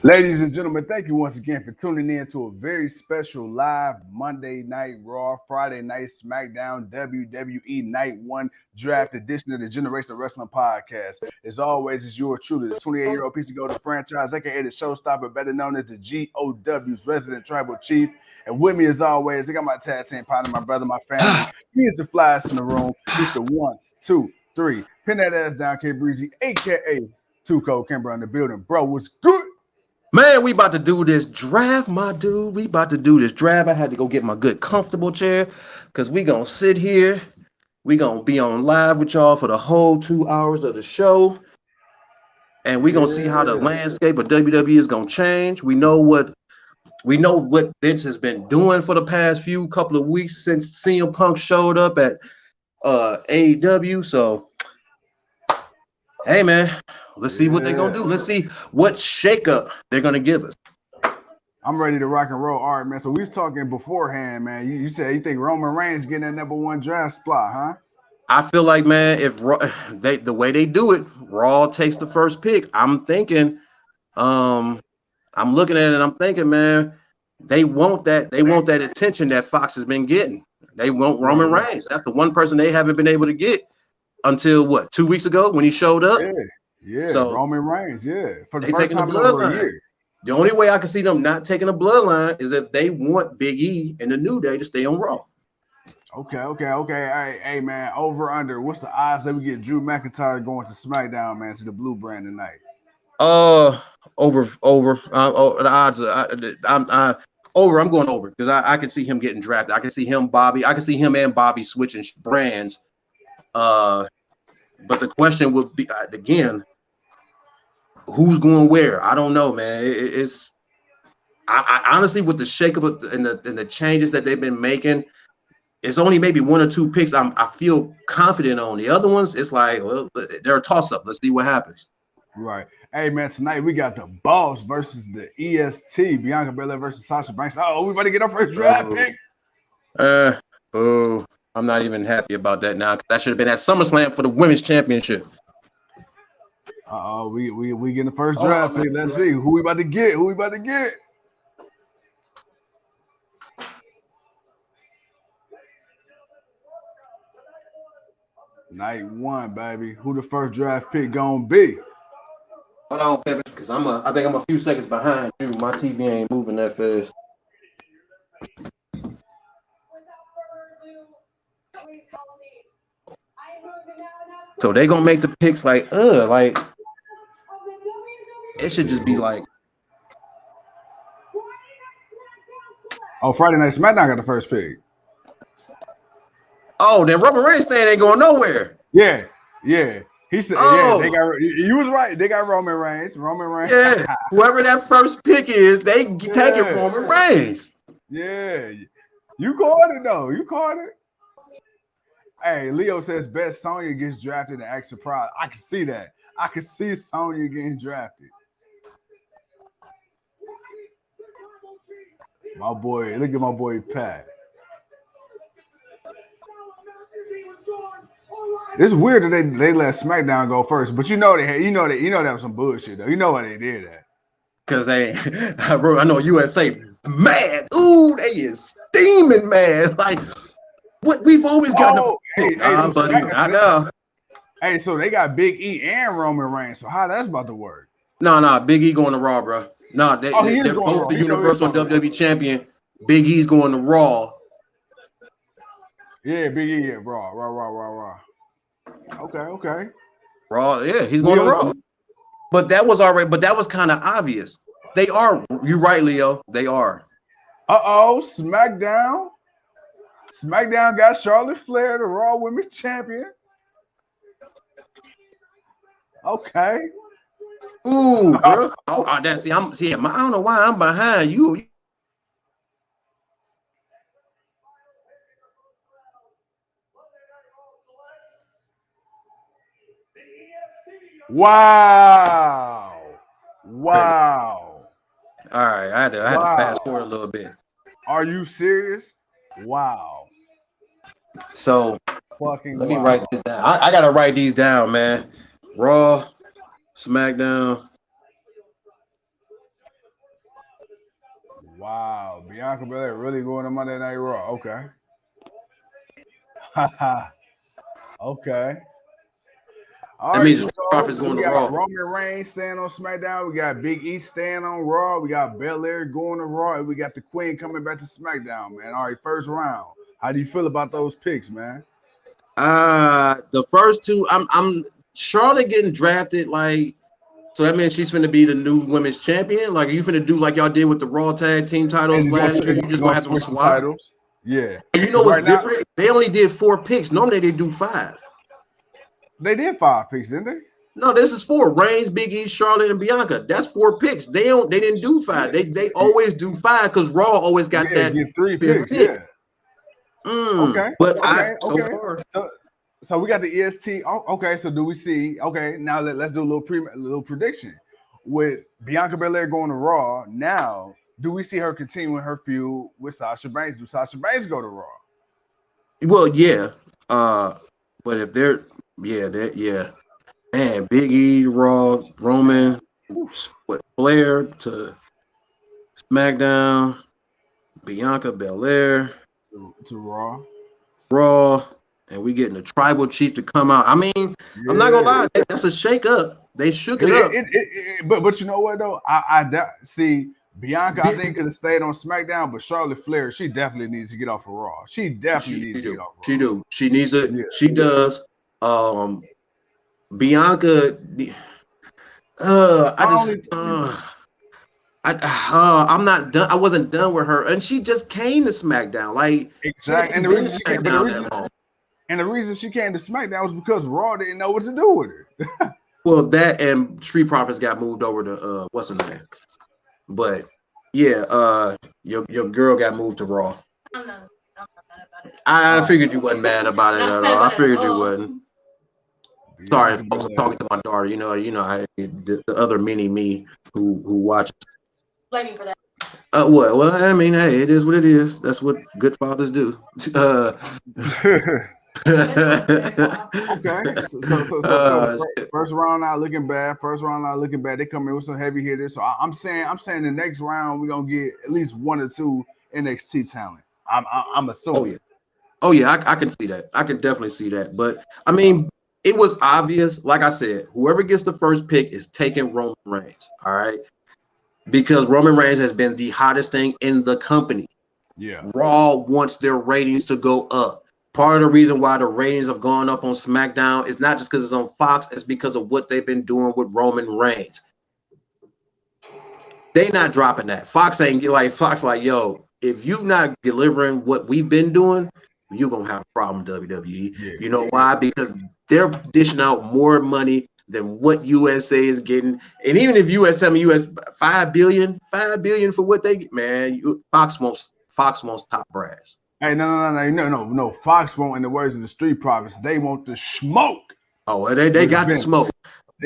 Ladies and gentlemen, thank you once again for tuning in to a very special live Monday Night Raw, Friday Night Smackdown, WWE Night 1 Draft edition of the Generation Wrestling Podcast. As always, it's yours truly, the 28-year-old piece of go to franchise, aka the showstopper, better known as the GOW's resident tribal chief. And with me, as always, I got my tag team partner, my brother, my family. He is the flyest in the room. He's the 1, 2, 3. Pin that ass down, K Breezy, aka Two Cold Kimber in the building. Bro, what's good? Man, we about to do this draft, my dude. We about to do this draft. I had to go get my good comfortable chair because we going to sit here. We going to be on live with y'all for the whole 2 hours of the show. And we going to see how the landscape of WWE is going to change. We know what Vince has been doing for the past couple of weeks since CM Punk showed up at AEW. So, hey, man. Let's see what they're going to do. Let's see what shakeup they're going to give us. I'm ready to rock and roll. All right, man. So we was talking beforehand, man. You said you think Roman Reigns getting that number 1 draft spot, huh? I feel like, man, if the way they do it, Raw takes the first pick. I'm thinking, I'm looking at it and I'm thinking, man, they want that attention that Fox has been getting. They want Roman Reigns. That's the one person they haven't been able to get until 2 weeks ago when he showed up. Yeah, so Roman Reigns, for the they first taking the time in over a bloodline. year. The only way I can see them not taking a bloodline is if they want Big E and the New Day to stay on Raw. Okay. All right, hey, man, over under. What's the odds that we get Drew McIntyre going to SmackDown, man, to the Blue Brand tonight? Over. The odds are over. I'm going over because I can see him getting drafted. I can see him and Bobby switching brands. But the question would be again, who's going where? I don't know, man. I honestly, with the shakeup and the changes that they've been making, it's only maybe 1 or 2 picks I feel confident on. The other ones, it's like, well, they're a toss-up. Let's see what happens. Right. Hey, man, tonight we got the Boss versus the EST, Bianca Belair versus Sasha Banks. Oh, we about to get our first draft pick. I'm not even happy about that now. That should have been at SummerSlam for the Women's Championship. We getting the first draft pick. Let's see who we about to get. Night 1, baby. Who the first draft pick gonna be? Hold on, Kevin, because I think I'm a few seconds behind you. My TV ain't moving that fast. So they gonna make the picks like it should just be like. Oh, Friday Night SmackDown got the first pick. Oh, then Roman Reigns thing ain't going nowhere. Yeah. He said, they got. You was right. They got Roman Reigns. Yeah, whoever that first pick is, they taking Roman Reigns. Yeah, you called it though. Hey, Leo says best Sonya gets drafted and acts surprised. I can see that. I can see Sonya getting drafted. My boy, look at my boy Pat. It's weird that they let SmackDown go first, but you know that was some bullshit though. You know why they did that? Because I know USA mad. Ooh, they is steaming, man. Like what we've always got. I know. Hey, so they got Big E and Roman Reigns. So how that's about to work? No, Big E going to Raw, bro. No, they're both the Universal WWE Champion. Big E's going to Raw. Yeah, Big E, Raw. Okay. Raw, yeah, he's going to Raw. But that was kind of obvious. They are. You're right, Leo. They are. SmackDown. SmackDown got Charlotte Flair, the Raw Women's Champion. Okay. Ooh, bro. I don't know why I'm behind you. Wow. All right, I had to fast forward a little bit. Are you serious? Wow. So fucking let me write this down. I gotta write these down, man. Raw, SmackDown. Wow, Bianca Belair really going to Monday Night Raw. Okay. Okay. All That right, means so, the Profits so going we to got Raw. Roman Reigns staying on SmackDown. We got Big E staying on Raw. We got Belair going to Raw, and we got the Queen coming back to SmackDown, man. All right, first round. How do you feel about those picks, man? The first two, I'm Charlotte getting drafted, like, so that means she's gonna be the new women's champion. Like, are you finna do like y'all did with the Raw tag team And titles it's last year? You it's just gonna gonna have them switch the swap. titles. Yeah, And you know because what's right now different? They only did 4 picks. Normally they do 5. they did 5 picks, didn't they? No, this is 4. Reigns, Big E, Charlotte, and Bianca. That's 4 picks. They didn't do 5. They always do 5 because Raw always got Yeah, that get 3 5th picks. pick. Yeah. Okay. But Okay. so Okay. far, So we got the EST. Oh, okay. So do we see? Okay. Now let's do a little prediction with Bianca Belair going to Raw. Now, do we see her continuing her feud with Sasha Banks? Do Sasha Banks go to Raw? well, yeah. But if they're yeah. Man, Big E, Raw, Roman, what Flair to SmackDown, Bianca Belair, To Raw. Raw, and we getting the tribal chief to come out. I mean, I'm not gonna lie, that's a shake up. They shook it up. But you know what though? I see Bianca. I think could have stayed on SmackDown, but Charlotte Flair, she definitely needs to get off of Raw. She definitely needs to get off of Raw. She needs it. Yeah. She does. Bianca. I'm not done. I wasn't done with her, and she just came to SmackDown. Like, exactly, and the reason she came to SmackDown was because Raw didn't know what to do with her. Well, that and Street Profits got moved over to what's her name? But yeah, your girl got moved to Raw. I'm not mad about it. I figured you wasn't mad about it at all. I figured you wasn't. Sorry, folks, I'm talking to my daughter. You know, the other mini me who watches. Blame me for that. Well, I mean, hey, it is what it is. That's what good fathers do. Okay. So first round not looking bad. They come in with some heavy hitters. So I'm saying the next round we're gonna get at least 1 or 2 NXT talent. I'm assuming. Oh yeah, I can see that. I can definitely see that. But I mean, it was obvious. Like I said, whoever gets the first pick is taking Roman Reigns. All right, because Roman Reigns has been the hottest thing in the company. Yeah. Raw wants their ratings to go up. Part of the reason why the ratings have gone up on SmackDown is not just because it's on Fox, it's because of what they've been doing with Roman Reigns. They not dropping that. Fox, yo, if you not delivering what we've been doing, you're gonna have a problem, WWE. Yeah. You know why? Because they're dishing out more money than what USA is getting. And even if US tell me US $5 billion for what they get, man, Fox wants top brass. Hey, no. Fox won't, in the words of the Street Profits, they want the smoke. Oh, they got the smoke.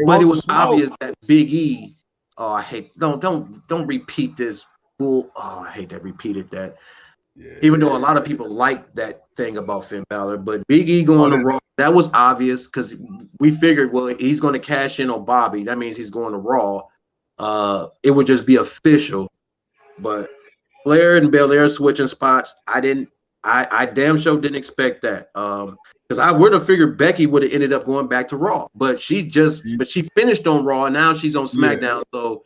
But it was obvious that Big E. Oh, I hate. Don't repeat this bull. Oh, I hate that repeated that. Yeah, even though a lot of people like that thing about Finn Balor, but Big E going to Raw, that was obvious because we figured, well, he's going to cash in on Bobby. That means he's going to Raw. It would just be official. But Flair and Belair switching spots, I damn sure didn't expect that. Because I would have figured Becky would have ended up going back to Raw, but she finished on Raw and now she's on SmackDown. Yeah. So,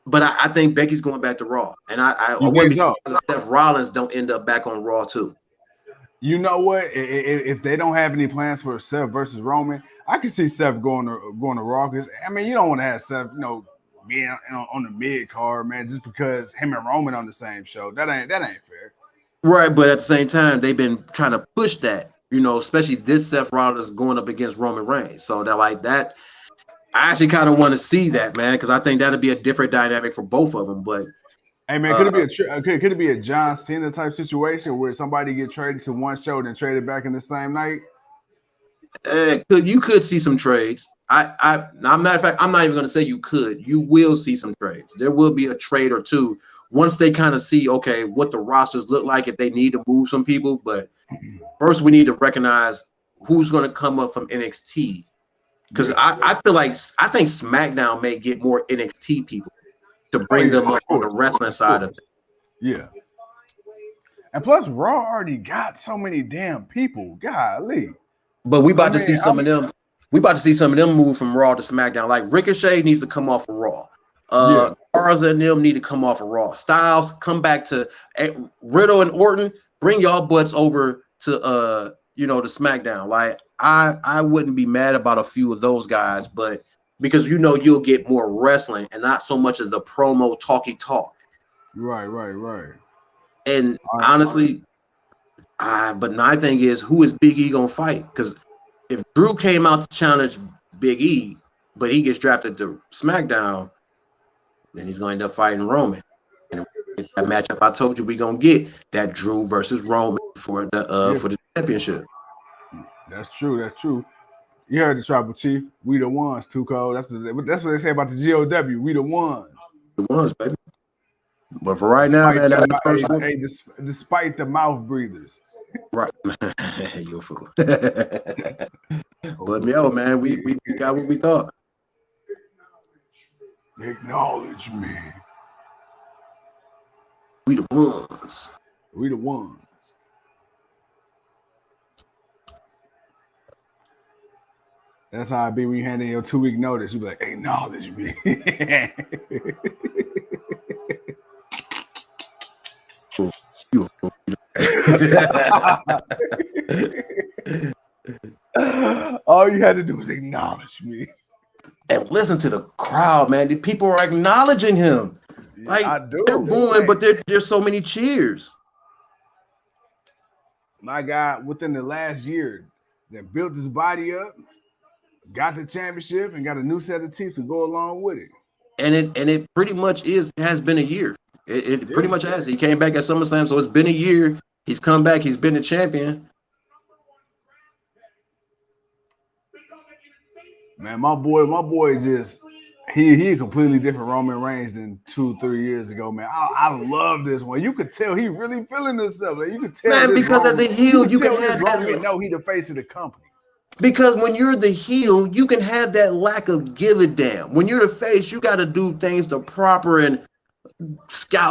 but I think Becky's going back to Raw, and I wouldn't be surprised if Seth Rollins don't end up back on Raw too. You know what? If they don't have any plans for Seth versus Roman, I can see Seth going to Raw. Because I mean, you don't want to have Seth, being on the mid card, man, just because him and Roman on the same show. That ain't fair. Right, but at the same time, they've been trying to push that, especially this Seth Rollins going up against Roman Reigns. So they're like that. I actually kind of want to see that, man, because I think that'll be a different dynamic for both of them. But hey, man, could it be a John Cena type situation where somebody get traded to one show and then traded back in the same night? You could see some trades. Now, matter of fact, I'm not even going to say you could. You will see some trades. There will be a trade or two once they kind of see, okay, what the rosters look like if they need to move some people. But first, we need to recognize who's going to come up from NXT. Because I think SmackDown may get more NXT people to bring them up on the wrestling side of it. Yeah. And plus, Raw already got so many damn people. Golly. But we about to see some of them. We about to see some of them move from Raw to SmackDown. Like Ricochet needs to come off of Raw. Garza and them need to come off of Raw. Styles, come back to Riddle and Orton. Bring y'all butts over to to SmackDown. Like I wouldn't be mad about a few of those guys, but because you'll get more wrestling and not so much of the promo talky talk. Right. And honestly, but my thing is, who is Big E gonna fight? Because if Drew came out to challenge Big E, but he gets drafted to SmackDown, then he's gonna end up fighting Roman. And that matchup I told you we gonna get that Drew versus Roman for the championship. That's true. You heard the Tribal Chief. We the ones, too cold. That's what they say about the GOW. We the ones. The ones, baby. But for right now, man, that's the first one. Hey, despite the mouth breathers. Right. You're a fool. But yo, man, we got what we thought. Acknowledge me. We the ones. We the ones. That's how it be when you hand in your 2-week notice. You be like, acknowledge me. All you had to do was acknowledge me. And listen to the crowd, man. The people are acknowledging him. Like I do. They're booing, but there's so many cheers. My guy, within the last year, that built his body up, got the championship, and got a new set of teeth to go along with it. And it pretty much has been a year. It pretty much has. He came back at SummerSlam, so it's been a year. He's come back. He's been the champion. Man, my boy just he a completely different Roman Reigns than 2-3 years ago, man. I love this one. You could tell he really feeling himself. Man. You could tell, man, because Roman, as a heel, you can have Roman know he the face of the company. Because when you're the heel, you can have that lack of give a damn. When you're the face, you got to do things the proper and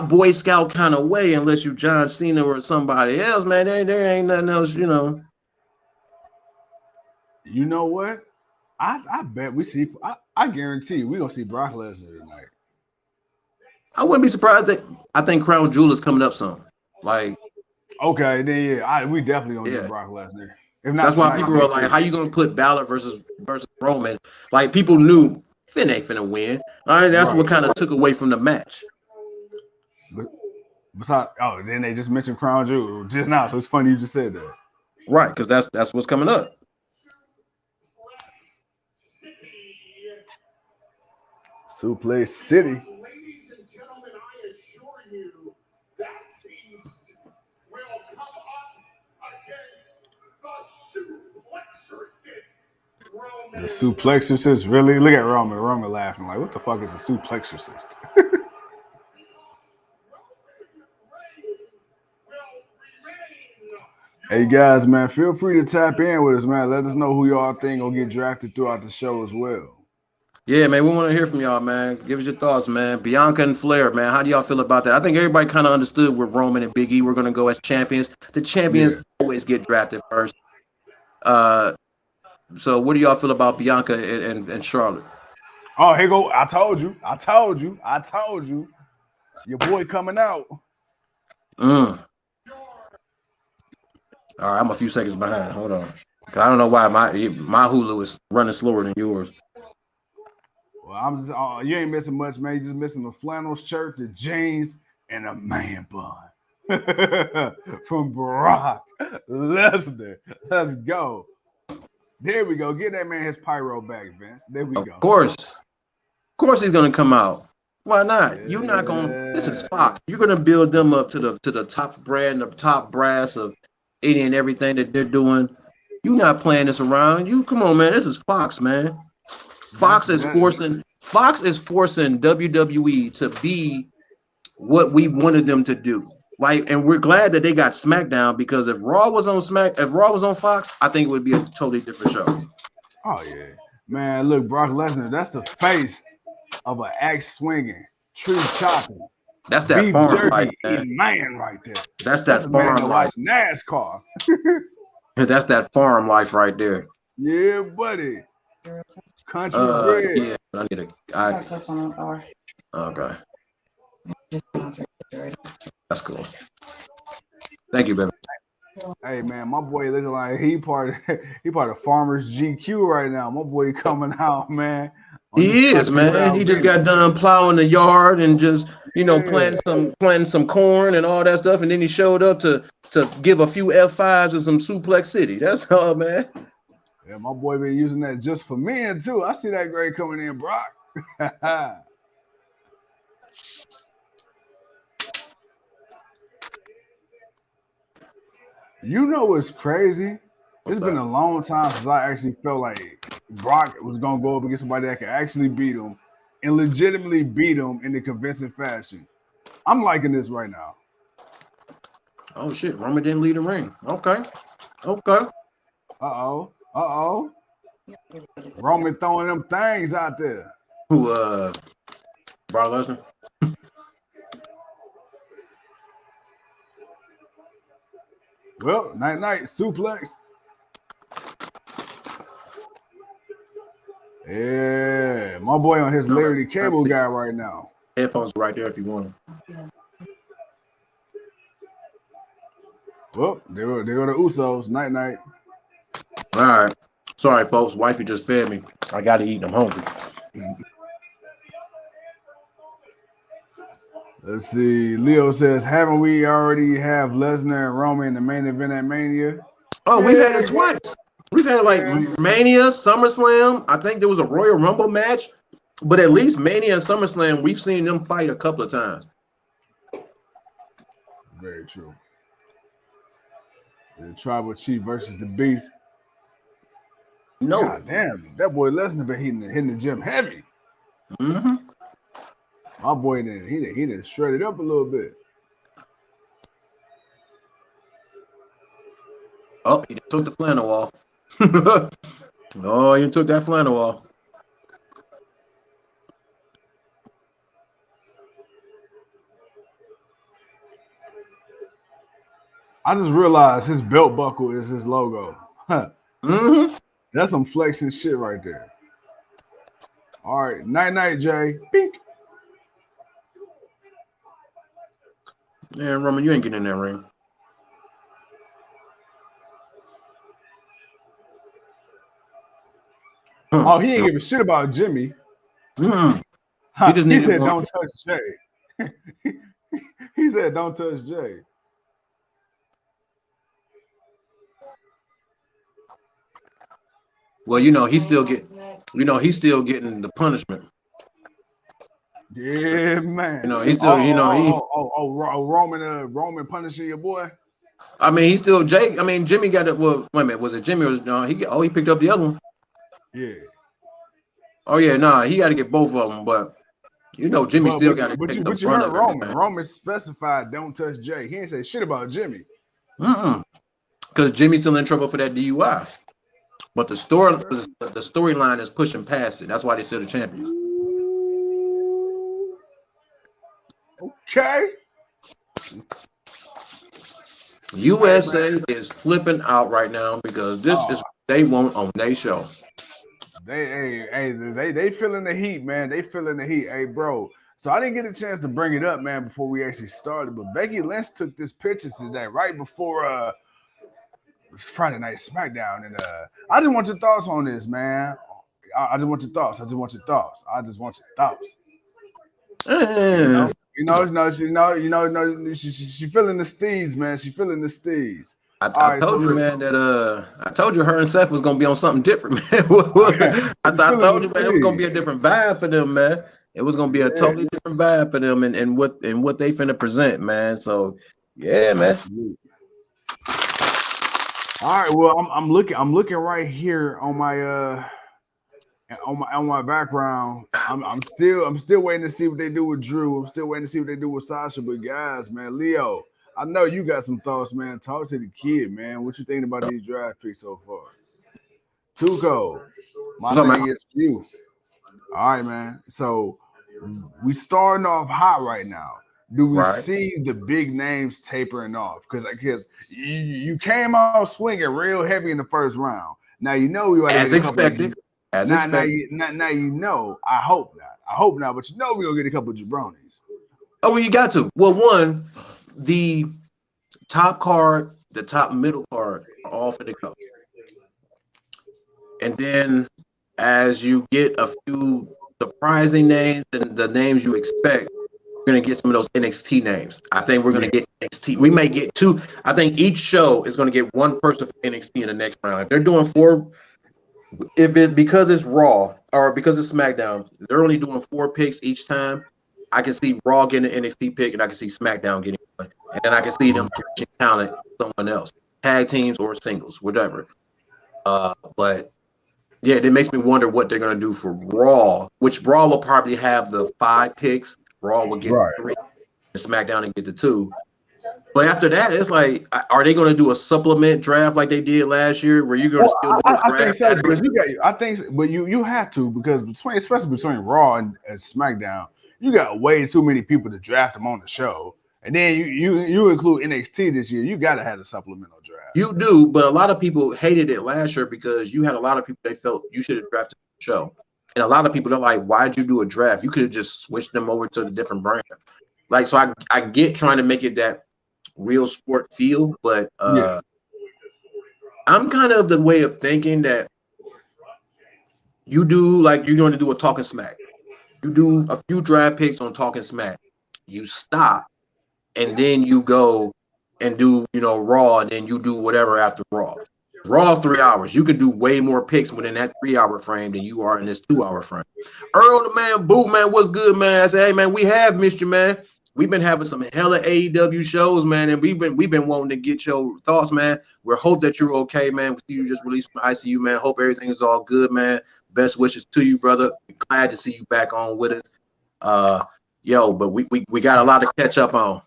Boy Scout kind of way, unless you John Cena or somebody else, man. There ain't nothing else, You know what? I bet we see. I guarantee we gonna see Brock Lesnar tonight. I wouldn't be surprised that I think Crown Jewel is coming up soon. Like, okay, then we definitely gonna get Brock Lesnar. If not, that's why people are like, "How you gonna put Balor versus Roman?" Like, people knew Finn ain't finna win. All right, that's what kind of took away from the match. Besides, then they just mentioned Crown Jewel just now, so it's funny you just said that. Right, because that's what's coming up. Suplex City. Ladies and gentlemen, I assure you that beast will come up against the suplexorcist. Really? Look at Roman laughing like, what the fuck is a suplexorcist? Hey guys, man, feel free to tap in with us, man. Let us know who y'all think will get drafted throughout the show as well. Yeah, man, we want to hear from y'all, man. Give us your thoughts, man. Bianca and Flair, man, how do y'all feel about that? I think everybody kind of understood where Roman and Big E were going to go as champions. The champions always get drafted first. So what do y'all feel about Bianca and Charlotte? Oh, here go. I told you. Your boy coming out. All right, I'm a few seconds behind. Hold on. I don't know why my Hulu is running slower than yours. Well, I'm just you ain't missing much, man. You just missing the flannel shirt, the jeans, and a man bun from Brock Lesnar. Let's go. There we go. Get that man his pyro back, Vince. There we go. Of course he's gonna come out. Why not? Yeah. You're not gonna. This is Fox. You're gonna build them up to the top brand, the top brass of any and everything that they're doing. You're not playing this around. You come on, man. This is Fox, man. Fox is forcing WWE to be what we wanted them to do. Like, and we're glad that they got Smackdown, because if Raw was on Fox, I think it would be a totally different show. Oh yeah, man. Look, Brock Lesnar, that's the face of an axe swinging, tree chopping, That's that beef farm jerky life, man. eating man right there. That's That's that a man farm that life. watch NASCAR. That's that farm life right there. Yeah, buddy. Country bread. Yeah, I need okay. That's cool. Thank you, baby. Hey man, my boy looking like he part of Farmers GQ right now. My boy coming out, man. He is, man. He just got done plowing the yard and just, planting some corn and all that stuff, and then he showed up to give a few F5s and some Suplex City. That's all, man. Yeah, my boy been using that just for men too. I see that grade coming in, Brock. You know what's crazy? It's been a long time since I actually felt like Brock was gonna go up against somebody that could actually beat him and legitimately beat him in the convincing fashion. I'm liking this right now. Oh shit, Roman didn't lead the ring. Okay. Uh-oh. Roman throwing them things out there. Who Brock Lesnar? Well, night suplex. Yeah, my boy on his Liberty Cable guy right now. Headphones right there if you want them. Well, they go the Usos. Night. All right. Sorry, folks. Wifey just fed me. I got to eat. I'm hungry. Let's see. Leo says, haven't we already have Lesnar and Roman in the main event at Mania? Oh, we've had it twice. We've had like Mania, SummerSlam. I think there was a Royal Rumble match, but at least Mania and SummerSlam, we've seen them fight a couple of times. Very true. The Tribal Chief versus the Beast. No. God damn, that boy Lesnar been hitting the gym heavy. Mm-hmm. My boy he done shredded up a little bit. Oh, he took the flannel off. Oh, you took that flannel off. I just realized his belt buckle is his logo. Mm-hmm. That's some flexing shit right there. All right, night, Jay. Pink. Yeah, Roman, you ain't getting in that ring. Oh, he ain't give a shit about Jimmy. Mm-hmm. He said, "Don't touch Jay." He said, "Don't touch Jay." Well, he's still getting the punishment. Yeah, man. He's still, Roman punishing your boy. I mean, he's still Jake. I mean, Jimmy got it. Well, wait a minute. Was it Jimmy? Or he picked up the other one. Yeah. Oh yeah, he got to get both of them. But Jimmy still got to pick the front of it. Roman. Roman specified, "Don't touch Jay." He didn't say shit about Jimmy. Because Jimmy's still in trouble for that DUI. But the storyline is pushing past it. That's why they're still the champion. Okay. USA is flipping out right now because this is what they want on their show. They feeling the heat, man. They feeling the heat. Hey, bro. So I didn't get a chance to bring it up, man, before we actually started. But Becky Lynch took this picture today, right before Friday Night Smackdown, and I just want your thoughts on this, man. I just want your thoughts. She feeling the steeds, man. She feeling the steeds. I told you, man, that I told you her and Seth was gonna be on something different, man. I told you, man, it was gonna be a different vibe for them, man. It was gonna be a totally different vibe for them, and what they finna present, man. So yeah, man. Absolutely. All right, well, I'm looking right here on my on my background. I'm still waiting to see what they do with Drew. I'm still waiting to see what they do with Sasha. But guys, man, Leo, I know you got some thoughts, man. Talk to the kid, man. What you thinking about these draft picks so far? Tuco, my thing is you. All right, man. So we starting off hot right now. Do we Right. see the big names tapering off? Because you came out swinging real heavy in the first round. Now you know we ought to As get a couple expected. of As now expected. you know. I hope not. I hope not. But you know we're gonna get a couple of jabronis. Oh, well, you got to. Well, one, the top card, the top middle card are all for the go. And then as you get a few surprising names and the names you expect, we're going to get some of those NXT names. I think we're going to get NXT. We may get two. I think each show is going to get one person for NXT in the next round. If they're doing four, because it's Raw or because it's SmackDown, they're only doing 4 picks each time. I can see Raw getting an NXT pick, and I can see SmackDown getting one. And then I can see them switching talent to someone else, tag teams or singles, whatever. But yeah, it makes me wonder what they're gonna do for Raw, which Raw will probably have the 5 picks. Raw will get 3, and SmackDown and get the 2. But after that, it's like, are they gonna do a supplement draft like they did last year, where you're gonna still do a I think draft? so because but you have to because especially between Raw and SmackDown, you got way too many people to draft them on the show, and then you include NXT this year, you got to have a supplemental draft. You do, but a lot of people hated it last year because you had a lot of people they felt you should have drafted the show, and a lot of people are like, "Why'd you do a draft? You could have just switched them over to the different brand." Like, so I get trying to make it that real sport feel, but I'm kind of the way of thinking that you do like you're going to do a Talking Smack. You do a few draft picks on Talking Smack. You stop, and then you go and do, Raw, and then you do whatever after Raw. Raw 3 hours. You can do way more picks within that 3-hour frame than you are in this 2-hour frame. Earl, the man, Boo, man, what's good, man? I said, hey, man, we have missed you, man. We've been having some hella AEW shows, man, and we've been wanting to get your thoughts, man. We hope that you're okay, man. We see you just released from ICU, man. Hope everything is all good, man. Best wishes to you, brother. Glad to see you back on with us. But we got a lot to catch up on.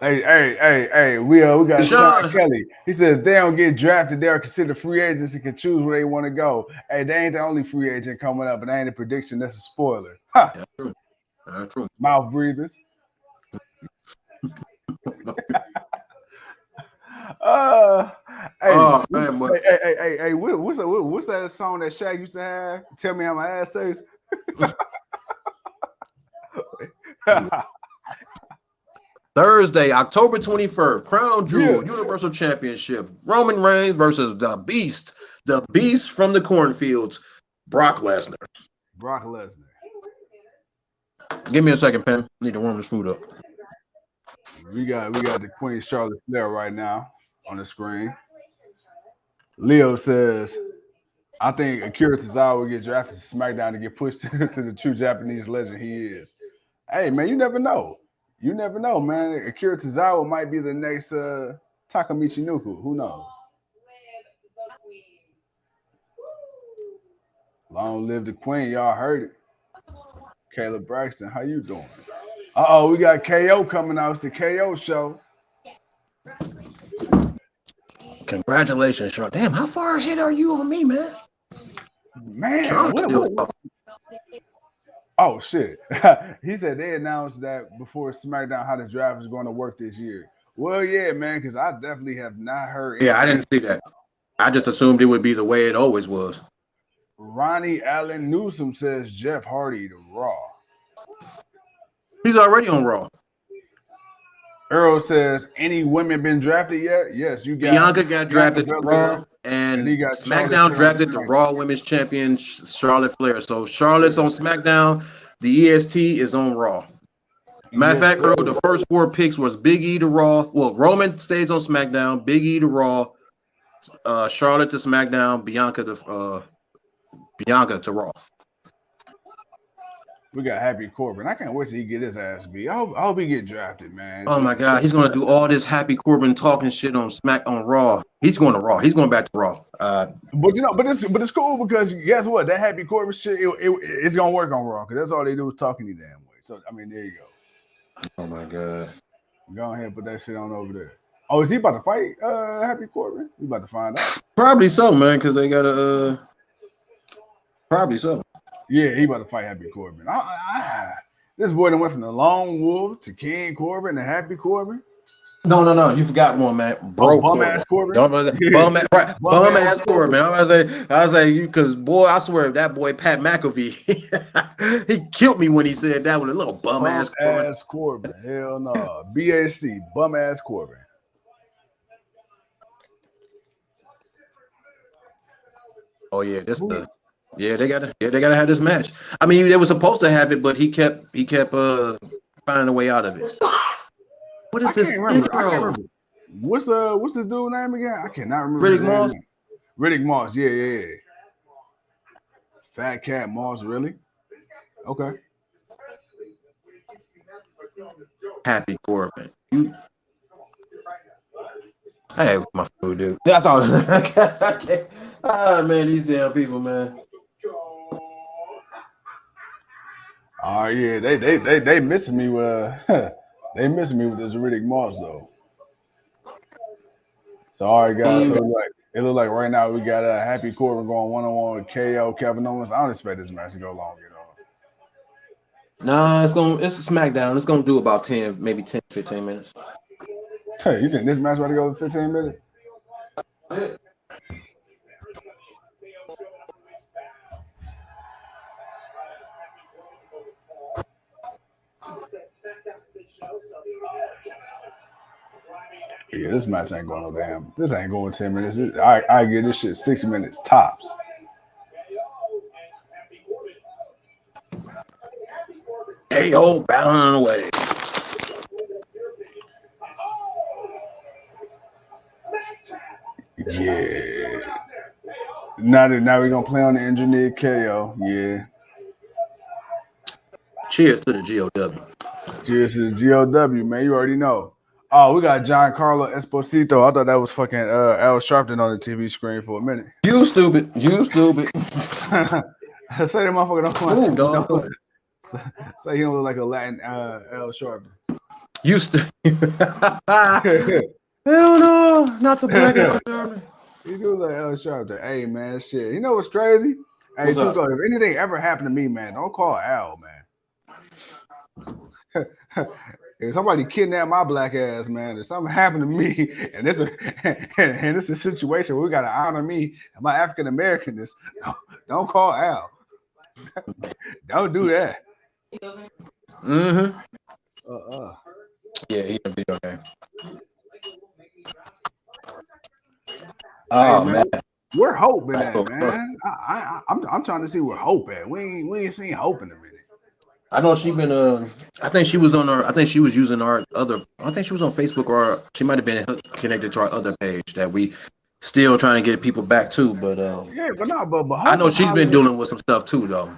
Hey, we got Sean Kelly. He said if they don't get drafted, they are considered free agents and can choose where they want to go. Hey, they ain't the only free agent coming up, and that ain't a prediction. That's a spoiler. Ha! That's true. That's true. Mouth breathers. Hey, what's that song that Shaq used to have? Tell me how my ass tastes. Thursday, October 21st, Crown Jewel Universal Championship. Roman Reigns versus the Beast from the cornfields, Brock Lesnar. Give me a second, Pen. I need to warm this food up. We got the Queen Charlotte Flair right now on the screen. Leo says, I think Akira Tozawa will get drafted to SmackDown to get pushed to the true Japanese legend he is. Hey, man, you never know. You never know, man. Akira Tozawa might be the next Takamichi Nuku. Who knows? Long live the Queen. Y'all heard it. Caleb Braxton, how you doing? We got KO coming out. It's the KO show. Congratulations, Sean. Damn, how far ahead are you on me, man? Man, oh, shit. He said they announced that before SmackDown how the draft is going to work this year. Well, yeah, man, because I definitely have not heard. Yeah, I didn't see that. I just assumed it would be the way it always was. Ronnie Allen Newsom says Jeff Hardy to Raw. He's already on Raw. Earl says, any women been drafted yet? Yes, you got. Bianca got drafted to Raw, and SmackDown drafted the Raw Women's Champion Charlotte Flair. So Charlotte's on SmackDown. The EST is on Raw. Matter of fact, Earl, the first 4 picks was Big E to Raw. Well, Roman stays on SmackDown. Big E to Raw. Charlotte to SmackDown. Bianca to Raw. We got Happy Corbin. I can't wait till he get his ass beat. I hope he get drafted, man. Oh my God, he's gonna do all this Happy Corbin talking shit on Raw. He's going to Raw. He's going back to Raw. But it's cool because guess what? That Happy Corbin shit, it's gonna work on Raw because that's all they do is talk any damn way. So I mean, there you go. Oh my God. Go ahead and put that shit on over there. Oh, is he about to fight Happy Corbin? We about to find out. Probably so, man, because they got probably so. Yeah, he about to fight Happy Corbin. This boy done went from the Lone Wolf to King Corbin to Happy Corbin. No. You forgot one, man. Bro, Bum Corbin. ass Corbin. Don't know that. Bum ass Corbin. I was like, you, because boy, I swear that boy Pat McAfee, he killed me when he said that with a little bum ass Corbin. Hell no. BAC. Bum ass Corbin. Oh yeah, they gotta have this match. I mean, they were supposed to have it, but he kept finding a way out of it. What is this? I can't remember. What's this dude's name again? I cannot remember. Riddick Moss. Riddick Moss. Yeah. Fat Cat Moss. Really? Okay. Happy Corbin. Hey, my food, dude. I thought. Man, these damn people, man. Oh yeah, they missing me with they missing me with this Riddick Moss though. So all right, guys. So it look like right now we got Happy Corbin going 1-on-1 with KO Kevin Owens. I don't expect this match to go long, Nah, it's a Smackdown. It's gonna do about 10, maybe 10, 15 minutes. Hey, you think this match about to go 15 minutes? Yeah, this match ain't going no damn. This ain't going 10 minutes. I get this shit 6 minutes tops. KO battling away. Yeah. Now we're gonna play on the engineered KO. Yeah. Cheers to the GOW. Cheers to the GOW, man. You already know. Oh, we got Giancarlo Esposito. I thought that was fucking Al Sharpton on the TV screen for a minute. You stupid. Say that motherfucker don't say he don't look like a Latin Al Sharpton. You stupid. Hell no, not the black Al Sharpton. He do like Al Sharpton. Hey man, shit. You know what's crazy? Hey, Tuco, if anything ever happened to me, man, don't call Al, man. If somebody kidnapped my black ass, man, if something happened to me, and it's a situation where we gotta honor me and my African Americanness, don't call Al. Don't do that. Mm-hmm. Yeah, he in a video game. Oh man. Where Hope been at, man? I'm trying to see where Hope at. We ain't seen Hope in a minute. I know she been I think she was on our. I think she was using our other. I think she was on Facebook, or she might have been connected to our other page that we still trying to get people back to. But yeah, but no, but Hope, I know she's been dealing with some stuff too, though.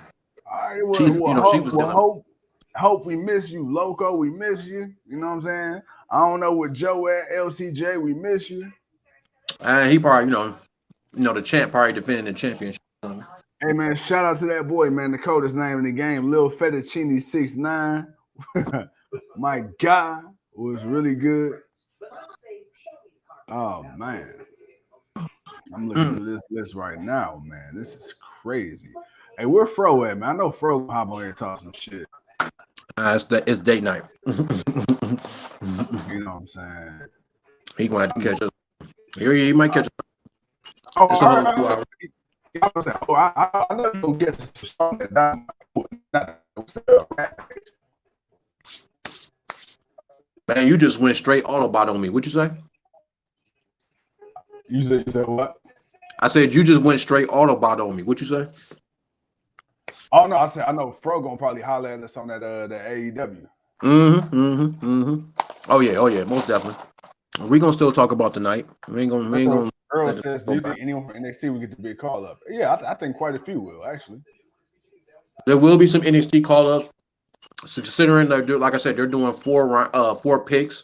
All right, well, she was dealing. Hope, we miss you, Loco. We miss you. You know what I'm saying? I don't know what Joe at LCJ. We miss you. He probably, the champ probably defending the championship. Hey man, shout out to that boy, man. The coldest name in the game, Lil Fettuccine 6'9". My guy was really good. Oh man, I'm looking at this list right now, man. This is crazy. Hey, where Fro at, man? I know Fro will hop on here and talk some shit. It's date night. You know what I'm saying? He gonna have to catch us. He might catch us. Oh, it's a whole 2 hours. I know you'll get to start that down. Man, you just went straight Autobot on me. What'd you say? You said what? I said you just went straight Autobot on me. What'd you say? Oh no, I said I know Fro gonna probably holler at us on that the AEW. Oh yeah, most definitely. We gonna still talk about tonight. We ain't gonna. Earl says, do you think anyone from NXT will get the big call up? Yeah, I think quite a few will actually. There will be some NXT call up. So considering like I said, they're doing four picks.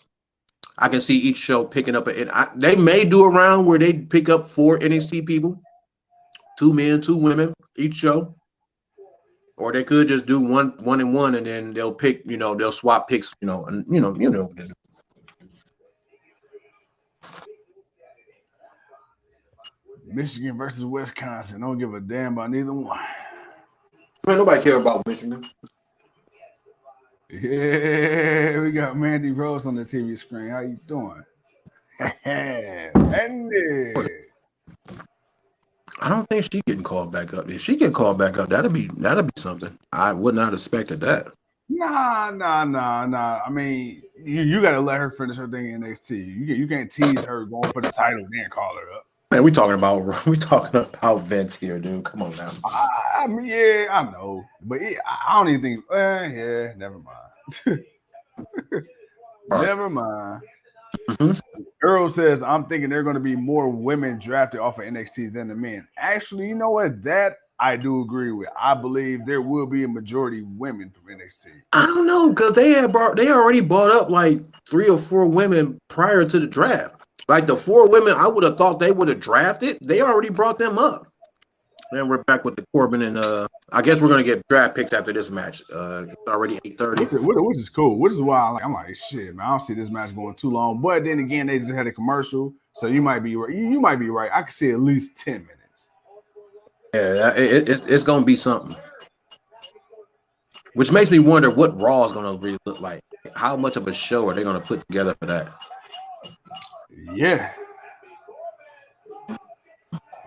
I can see each show picking up they may do a round where they pick up 4 NXT people, 2 men, 2 women each show, or they could just do one and one, and then they'll pick. They'll swap picks. And you know. Michigan versus Wisconsin. Don't give a damn about neither one. Man, nobody care about Michigan. Yeah, we got Mandy Rose on the TV screen. How you doing? Mandy. I don't think she getting called back up. If she get called back up, that'd be something. I would not have expected that. Nah. I mean, you got to let her finish her thing in NXT. You can't tease her going for the title then call her up. Man, we talking about Vince here, dude. Come on now. I mean, yeah, I know, but I don't even think. Yeah, never mind. Never mind. Mm-hmm. Earl says, I'm thinking there are going to be more women drafted off of NXT than the men. Actually, you know what? That I do agree with. I believe there will be a majority women from NXT. I don't know, because they already brought up like 3 or 4 women prior to the draft. Like the 4 women, I would have thought they would have drafted. They already brought them up. And we're back with the Corbin and I guess we're gonna get draft picks after this match. It's already 8:30. Which is cool. Which is why I'm like, shit, man. I don't see this match going too long. But then again, they just had a commercial, so you might be right. You might be right. I could see at least 10 minutes. Yeah, it's gonna be something. Which makes me wonder what Raw is gonna really look like. How much of a show are they gonna put together for that? Yeah.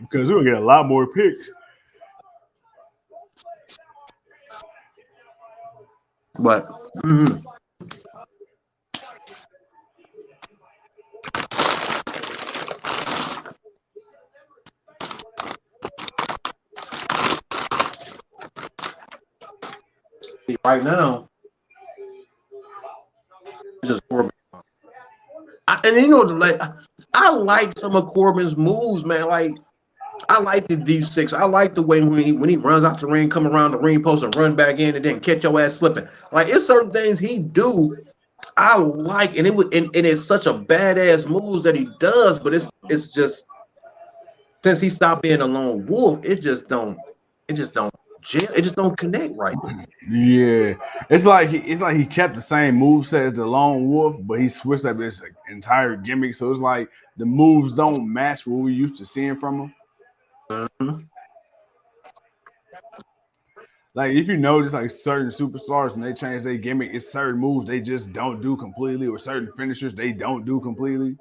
Because we're gonna get a lot more picks. But right now, it's just Corbin. And you know, like I like some of Corbin's moves, man. Like I like the deep six. I like the way when he runs out the ring, come around the ring post and run back in, and then catch your ass slipping. Like it's certain things he do. I like, and it's such a badass moves that he does. But it's just since he stopped being a lone wolf, it just don't connect right. Yeah, it's like he kept the same moveset as the Lone Wolf, but he switched up his entire gimmick. So it's like the moves don't match what we used to seeing from him. Mm-hmm. Like if you notice, like certain superstars, and they change their gimmick, it's certain moves they just don't do completely, or certain finishers they don't do completely.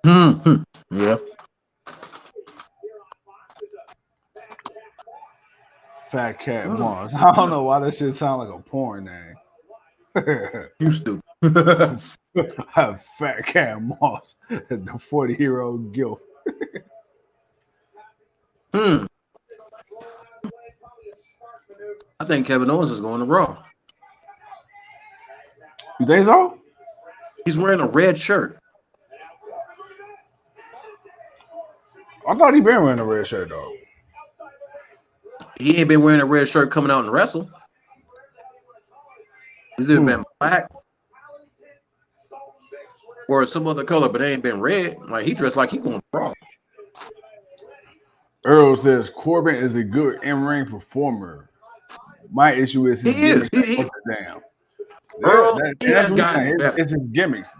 Mm-hmm. Yeah. Fat Cat Moss. I don't know why that shit sound like a porn name. You stupid. Fat Cat Moss, the 40-year-old gilf. I think Kevin Owens is going to Raw. You think so? He's wearing a red shirt. I thought he been wearing a red shirt though. He ain't been wearing a red shirt coming out and wrestle. He's either been black or some other color, but they ain't been red. Like he dressed like he going Raw. Earl says Corbin is a good in-ring performer. My issue is his gimmicks. Damn. Earl, it's his gimmicks.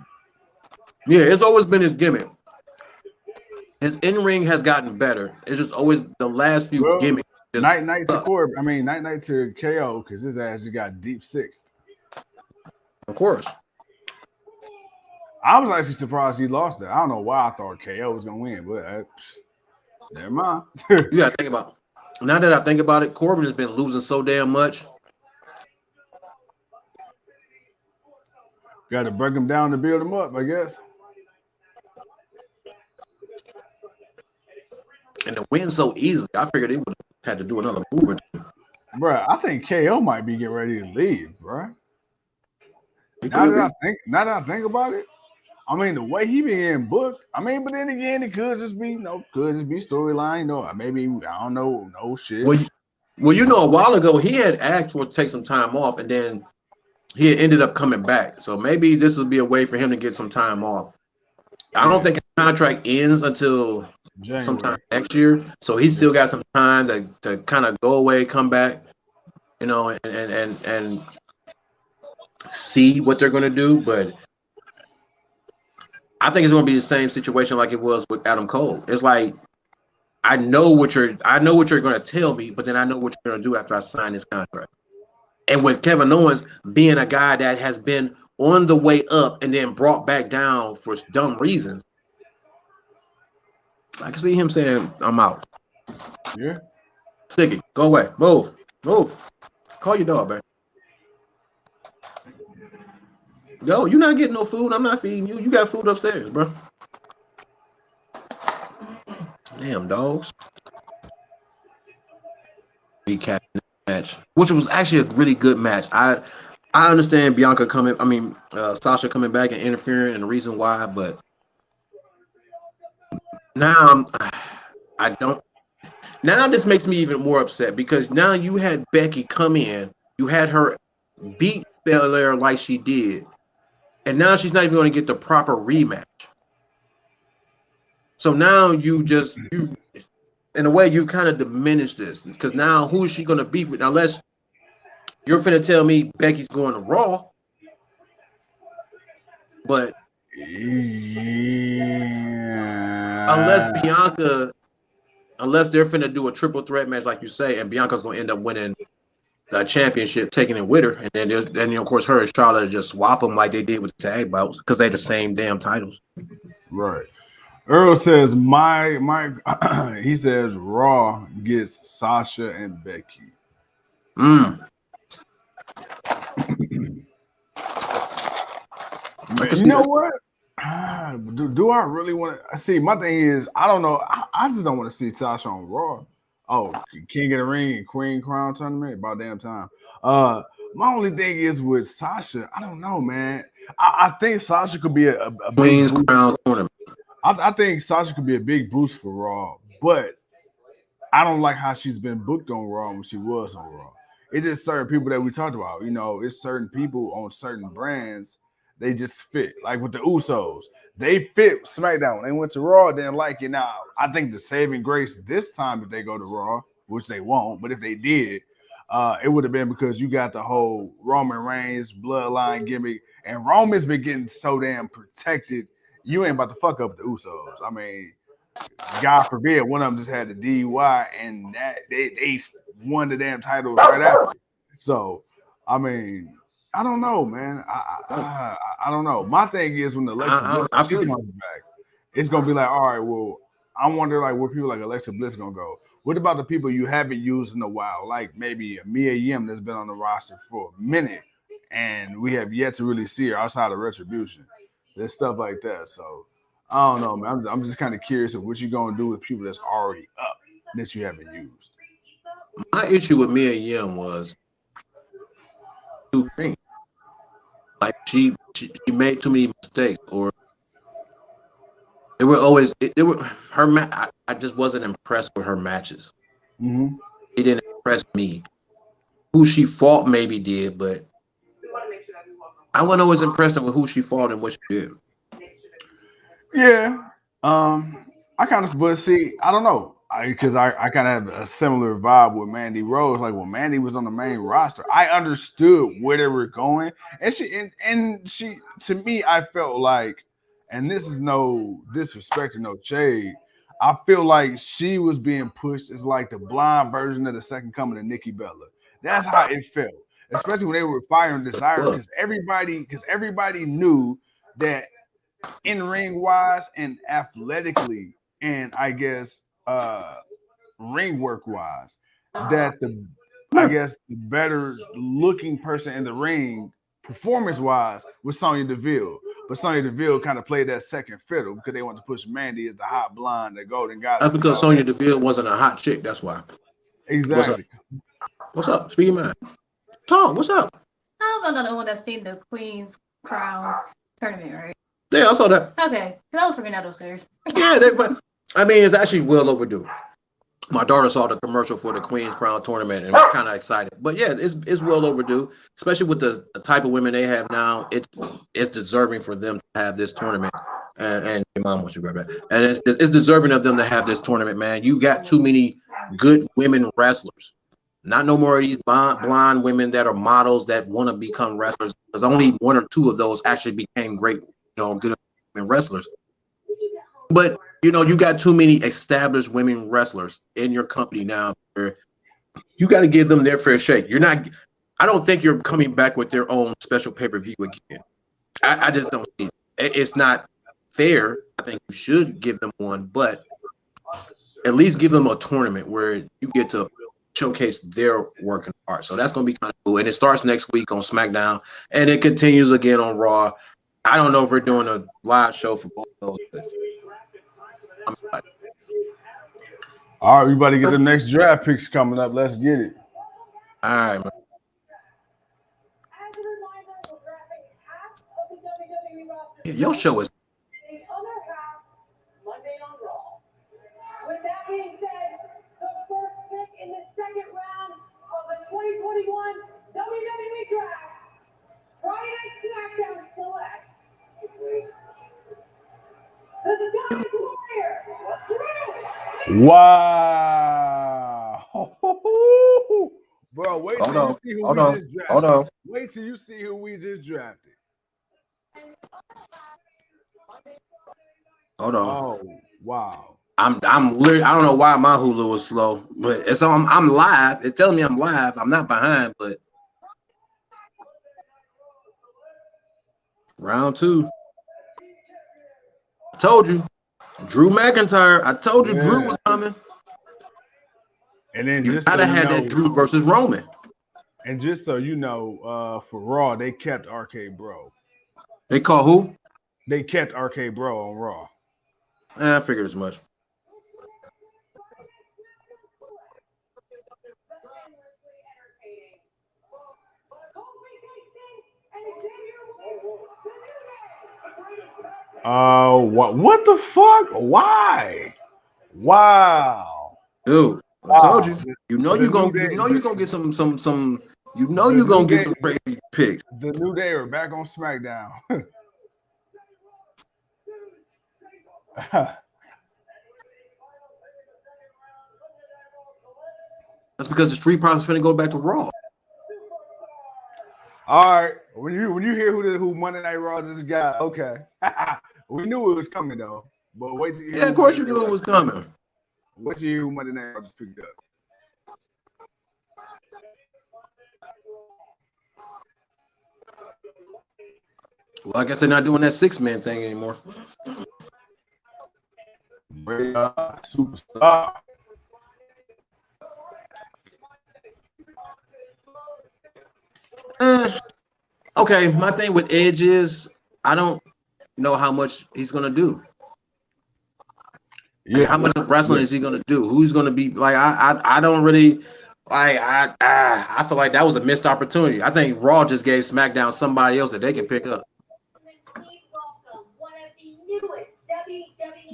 Yeah, it's always been his gimmick. His in-ring has gotten better. It's just always the last few gimmicks. Night to Corbin. I mean, night to KO because his ass just got deep sixth. Of course. I was actually surprised he lost that. I don't know why I thought KO was gonna win, but never mind. You gotta think about. Now that I think about it, Corbin has been losing so damn much. Got to break him down to build him up, I guess. And to win so easily, I figured they would have had to do another move or two. Bruh, I think KO might be getting ready to leave, bruh. Now that I think about it, I mean, the way he been booked, I mean, but then again, it could just be storyline, maybe, I don't know, no shit. Well, you know, a while ago, he had asked for to take some time off, and then he had ended up coming back. So maybe this would be a way for him to get some time off. I don't think his contract ends until January. Sometime next year. So he's still got some time to kind of go away, come back, you know, and see what they're going to do. But I think it's going to be the same situation like it was with Adam Cole. It's like I know what you're going to tell me, but then I know what you're going to do after I sign this contract. And with Kevin Owens being a guy that has been on the way up and then brought back down for dumb reasons, I can see him saying, I'm out. Yeah. Sticky, go away. Move. Call your dog, man. Yo, you're not getting no food. I'm not feeding you. You got food upstairs, bro. Damn, dogs. Recap match, which was actually a really good match. I understand Sasha coming back and interfering and the reason why, but now I don't. Now this makes me even more upset because now you had Becky come in, you had her beat Belair like she did, and now she's not even going to get the proper rematch. So now you in a way you kind of diminish this because now who is she going to beat with? Unless you're finna tell me Becky's going to Raw, but unless they're finna do a triple threat match like you say, and Bianca's gonna end up winning the championship, taking it with her, and then of course her and Charlotte just swap them like they did with the tag bouts because they're the same damn titles. Right. Earl says he says Raw gets Sasha and Becky. You know what? Do I really want to see? My thing is, I don't know. I just don't want to see Sasha on Raw. Oh, King of the Ring and Queen Crown tournament, about damn time. My only thing is with Sasha, I don't know, man. I think Sasha could be a Queen's big Crown tournament. I think Sasha could be a big boost for Raw, but I don't like how she's been booked on Raw when she was on Raw. It's just certain people that we talked about. You know, it's certain people on certain brands. They just fit. Like with the Usos, they fit SmackDown. When they went to Raw, they didn't like it. Now, I think the saving grace this time if they go to Raw, which they won't, but if they did, it would have been because you got the whole Roman Reigns bloodline gimmick, and Roman's been getting so damn protected. You ain't about to fuck up the Usos. I mean, God forbid one of them just had the DUI and that they won the damn titles right after. So, I mean, I don't know, man. I don't know. My thing is when Alexa Bliss comes back, it's gonna be like, all right, well, I wonder like where people like Alexa Bliss gonna go. What about the people you haven't used in a while, like maybe Mia Yim that's been on the roster for a minute, and we have yet to really see her outside of Retribution. There's stuff like that. So I don't know, man. I'm just kind of curious of what you're gonna do with people that's already up that you haven't used. My issue with Mia Yim was too green. Like she made too many mistakes, or they were always I just wasn't impressed with her matches. Mm-hmm. It didn't impress me. Who she fought maybe did, but I wasn't always impressed with who she fought and what she did. Yeah. I kind of, but see, I don't know. Because I kind of have a similar vibe with Mandy Rose. Like when Mandy was on the main roster, I understood where they were going. And she to me, I felt like, and this is no disrespect or no shade, I feel like she was being pushed as like the blind version of the second coming of Nikki Bella. That's how it felt. Especially when they were firing Desire, because everybody knew that in ring wise and athletically, and I guess ring work wise, that the better looking person in the ring performance wise was Sonya Deville. But Sonya Deville kind of played that second fiddle because they wanted to push Mandy as the hot blonde, the golden goddess. That's because Sonya Deville wasn't a hot chick. That's why. Exactly. What's up? Speaking man. Tom, what's up? I'm not the one that's seen the Queen's Crowns tournament, right? Yeah, I saw that. Okay, because I was forgetting that upstairs. Yeah, I mean, it's actually well overdue. My daughter saw the commercial for the Queen's Crown tournament and was kind of excited. But yeah, it's well overdue, especially with the type of women they have now. It's deserving for them to have this tournament. And your mom wants you right back. And it's deserving of them to have this tournament, man. You got too many good women wrestlers. Not no more of these blonde women that are models that want to become wrestlers. Because only one or two of those actually became great, good women wrestlers. But you got too many established women wrestlers in your company now. You got to give them their fair shake. I don't think you're coming back with their own special pay-per-view again. I just don't see it. It's not fair. I think you should give them one, but at least give them a tournament where you get to showcase their working art. So that's going to be kind of cool. And it starts next week on SmackDown, and it continues again on Raw. I don't know if we're doing a live show for both of those. But I'm excited. All right, we about to get the next draft picks coming up. Let's get it. All right, man. Your show is. The other half, Monday on Raw. With that being said, the first pick in the second round of the 2021 WWE Draft, Friday Night Smackdown selects the Scottish Warrior, Drew. Wow. Bro, wait till you see who we just drafted. Hold on. Wait till you see who we just drafted. Hold on. Oh, wow. I'm literally, I don't know why my Hulu was slow, but it's on. I'm live. It's telling me I'm live. I'm not behind, but round 2. I told you, Drew McIntyre. I told you Drew was coming. And then You just gotta so have that Drew versus Roman. And just so you know, for Raw, they kept RK Bro. They call who? They kept RK Bro on Raw. I figured as much. What the fuck? Why? Wow. Dude, I told you. You know you're gonna get some you're gonna get some crazy picks. The New Day are back on SmackDown. That's because the Street Profits finna go back to Raw. All right. When you hear who Monday Night Raw just got, okay. We knew it was coming though. But wait till you hear. Yeah, of course you knew it was coming. Wait till you hear who Monday Night Raw just picked up. Well, I guess they're not doing that 6-man thing anymore. Superstar. Okay, my thing with Edge is I don't know how much he's gonna do. Yeah, how much wrestling is he gonna do? Who's gonna be like? I don't really. I feel like that was a missed opportunity. I think Raw just gave SmackDown somebody else that they can pick up.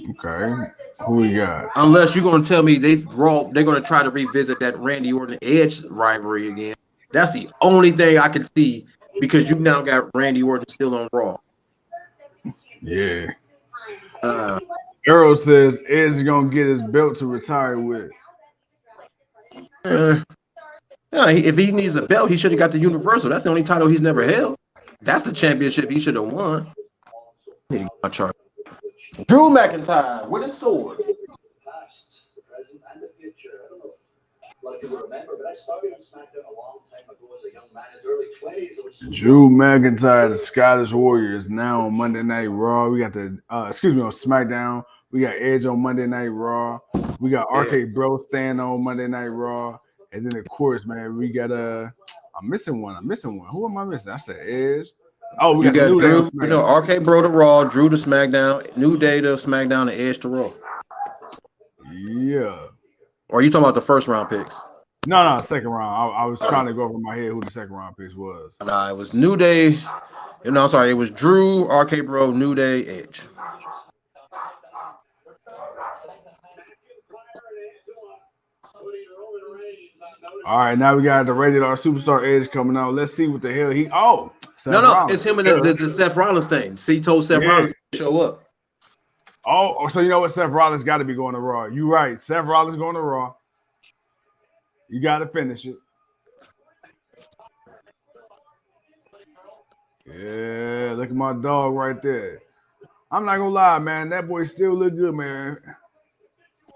Okay, who we got? Unless you're gonna tell me they're gonna try to revisit that Randy Orton Edge rivalry again. That's the only thing I can see because you now got Randy Orton still on Raw. Yeah. Arrow says Edge is gonna get his belt to retire with. Yeah, if he needs a belt, he should have got the Universal. That's the only title he's never held. That's the championship he should have won. Need to get my chart. Drew McIntyre with his sword. Past, the present, and the future. I don't know if a lot of people remember, but I started on SmackDown a long time ago as a young man in his early 20s. Drew McIntyre, the Scottish Warrior, is now on Monday Night Raw. We got on SmackDown. We got Edge on Monday Night Raw. We got RK Bro staying on Monday Night Raw. And then, of course, man, we got I'm missing one. Who am I missing? I said Edge. Oh, we got Drew. You know, RK Bro to Raw, Drew to SmackDown, New Day to SmackDown, and Edge to Raw. Yeah. Or are you talking about the first round picks? No, second round. I was trying to go over my head who the second round picks was. Nah, it was New Day. No, I'm sorry. It was Drew, RK Bro, New Day, Edge. All right, now we got the Rated R Superstar Edge coming out. Let's see what the hell he. Oh, Seth Rollins. It's him and the Seth Rollins thing. C told Seth Rollins to show up. Oh, so you know what? Seth Rollins got to be going to Raw. You right. Seth Rollins going to Raw. You got to finish it. Yeah, look at my dog right there. I'm not gonna lie, man. That boy still look good, man.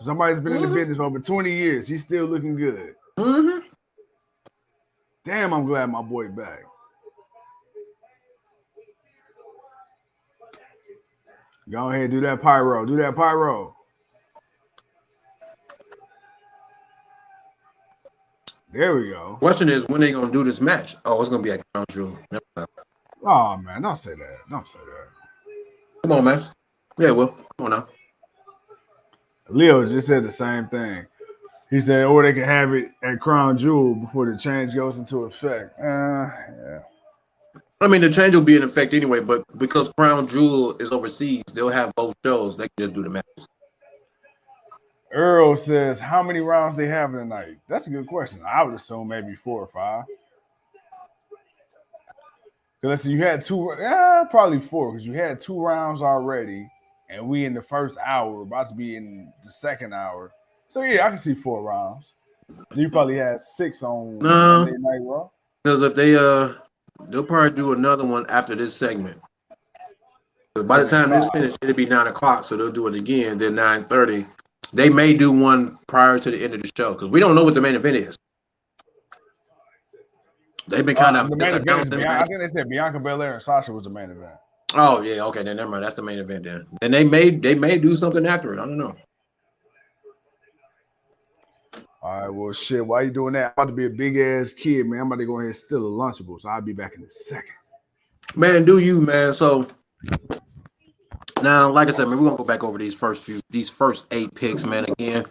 Somebody's been in the business for over 20 years. He's still looking good. Mm-hmm. Damn, I'm glad my boy back. Go ahead, do that pyro. Do that pyro. There we go. Question is, when they gonna do this match? Oh, it's gonna be at Crown Jewel. Oh man, don't say that. Don't say that. Come on, man. Yeah, well, come on now. Leo just said the same thing. He said, or they can have it at Crown Jewel before the change goes into effect. Yeah. I mean, the change will be in effect anyway, but because Crown Jewel is overseas, they'll have both shows. They can just do the matches. Earl says, how many rounds they have tonight? That's a good question. I would assume maybe 4 or 5. Because you had 2, probably 4, because you had 2 rounds already, and we in the first hour, about to be in the second hour. So yeah, I can see 4 rounds. You probably had 6 on Monday Night Raw. Because if they'll probably do another one after this segment. But by the time this finished, it'll be 9 o'clock, so they'll do it again. Then 9:30. They may do one prior to the end of the show because we don't know what the main event is. They've been kind of the main event is I think they said Bianca Belair and Sasha was the main event. Oh yeah, okay, then never mind. That's the main event then. And they may do something after it. I don't know. All right, well shit. Why you doing that? I'm about to be a big ass kid, man. I'm about to go ahead and steal a Lunchable, so I'll be back in a second. Man, do you, man? So now, like I said, man, we're gonna go back over these first 8 picks, man. Again,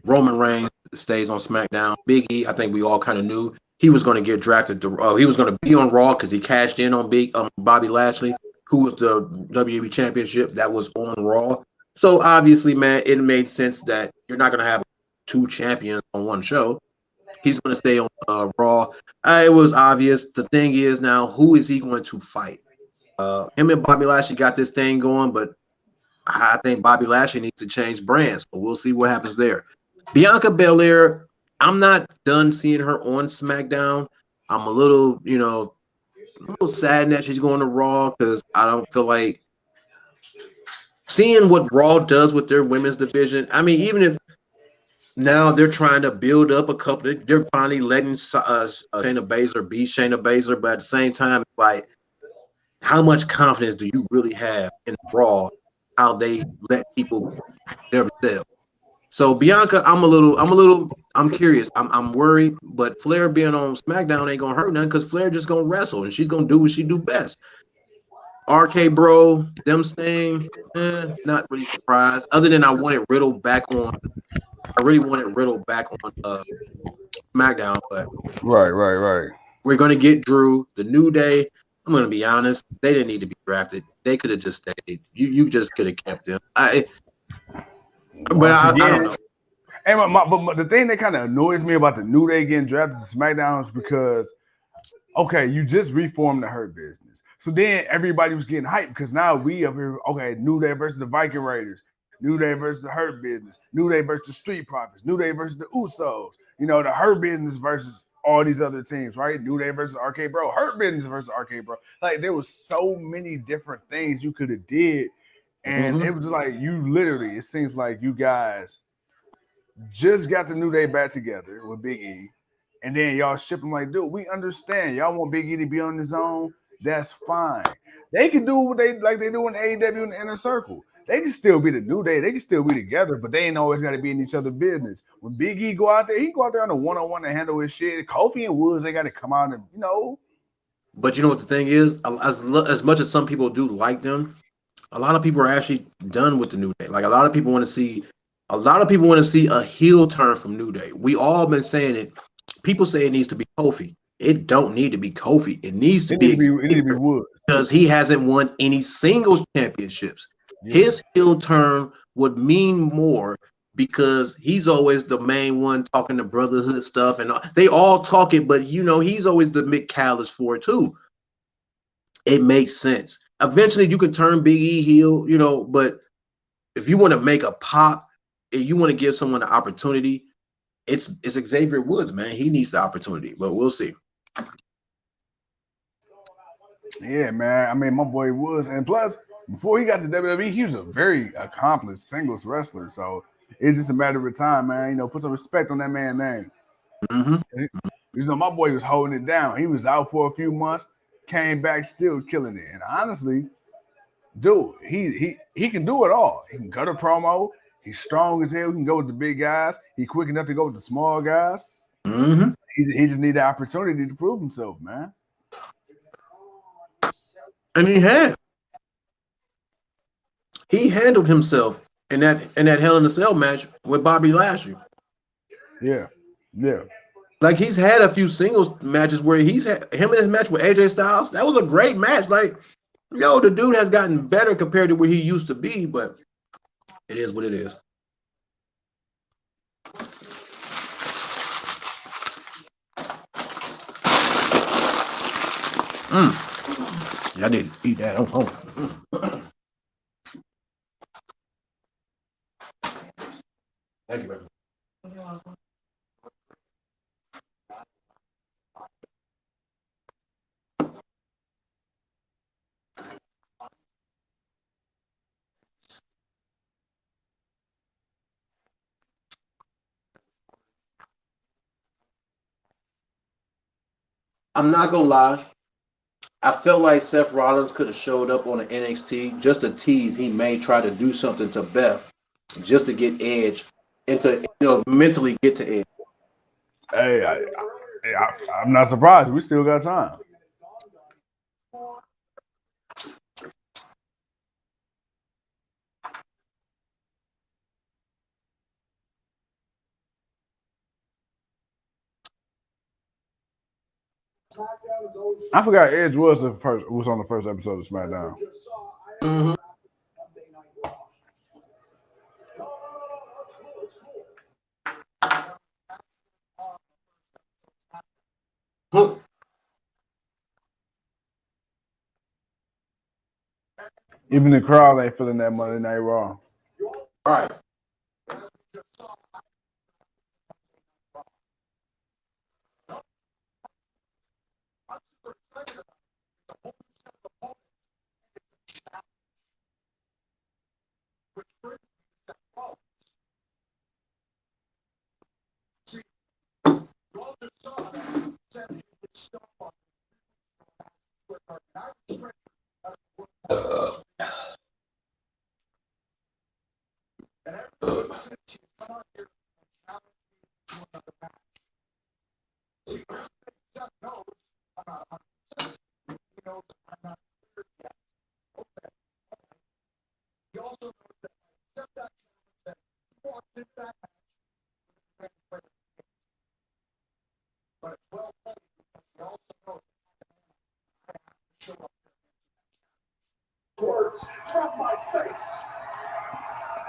Roman Reigns stays on SmackDown. Big E, I think we all kind of knew he was going to get drafted. He was going to be on Raw because he cashed in on Bobby Lashley, who was the WWE Championship that was on Raw. So obviously, man, it made sense that you're not going to have 2 champions on one show. He's going to stay on Raw. It was obvious. The thing is now, who is he going to fight? Him and Bobby Lashley got this thing going, but I think Bobby Lashley needs to change brands. So we'll see what happens there. Bianca Belair, I'm not done seeing her on SmackDown. I'm a little sad that she's going to Raw because I don't feel like seeing what Raw does with their women's division. I mean, even if now they're trying to build up a couple, they're finally letting Shayna Baszler be Shayna Baszler, but at the same time, like, how much confidence do you really have in Raw? How they let people themselves. So Bianca, I'm curious. I'm worried, but Flair being on SmackDown ain't gonna hurt nothing because Flair just gonna wrestle and she's gonna do what she do best. RK Bro, them staying, not really surprised. Other than I wanted Riddle back on. I really wanted Riddle back on SmackDown, but right. We're gonna get Drew, the New Day. I'm gonna be honest, they didn't need to be drafted. They could have just stayed. You just could have kept them. I don't know. And but the thing that kind of annoys me about the New Day getting drafted to SmackDown is because, okay, you just reformed the Hurt Business. So then everybody was getting hyped because now we up here, okay, New Day versus the Viking Raiders, New Day versus the Hurt Business, New Day versus the Street Profits, New Day versus the Usos, the Hurt Business versus all these other teams, right? New Day versus RK Bro, Hurt Business versus RK Bro. Like, there was so many different things you could have did. And it was like, it seems like you guys just got the New Day back together with Big E. And then y'all ship them like, dude, we understand. Y'all want Big E to be on his own. That's fine. They can do what they do in AEW in the Inner Circle. They can still be the New Day. They can still be together, but they ain't always got to be in each other's business. When Big E go out there, he go out there on a one-on-one and handle his shit. Kofi and Woods, they got to come out and, But you know what the thing is? As much as some people do like them, a lot of people are actually done with the New Day. Like, a lot of people want to see a heel turn from New Day. We all been saying it. People say it needs to be Kofi. It don't need to be Kofi. It needs to be Woods because he hasn't won any singles championships. Yeah. His heel turn would mean more because he's always the main one talking the brotherhood stuff, and they all talk it, but he's always the Mick Callis for it too. It makes sense. Eventually, you can turn Big E heel, but if you want to make a pop, and you want to give someone an opportunity, it's Xavier Woods, man. He needs the opportunity, but we'll see. Yeah, man. I mean, my boy Woods, and plus, before he got to WWE, he was a very accomplished singles wrestler. So it's just a matter of time, man. Put some respect on that man's name. You know, my boy was holding it down. He was out for a few months, came back still killing it. And honestly, dude, he can do it all. He can cut a promo. He's strong as hell. He can go with the big guys. He's quick enough to go with the small guys. Mm-hmm. He just need the opportunity to prove himself, man. And he handled himself in that Hell in a Cell match with Bobby Lashley. Yeah. Like he's had a few singles matches where he's had him in his match with AJ Styles. That was a great match. Like, yo, the dude has gotten better compared to where he used to be, but it is what it is. Yeah, I need to eat that. I'm hungry. Thank you, baby. You're welcome. I'm not gonna lie. I felt like Seth Rollins could have showed up on the NXT just to tease. He may try to do something to Beth just to get Edge and to mentally get to Edge. Hey, I'm not surprised. We still got time. I forgot Edge was on the first episode of SmackDown. Mm-hmm. Even the crowd ain't feeling that Monday Night Raw. All right.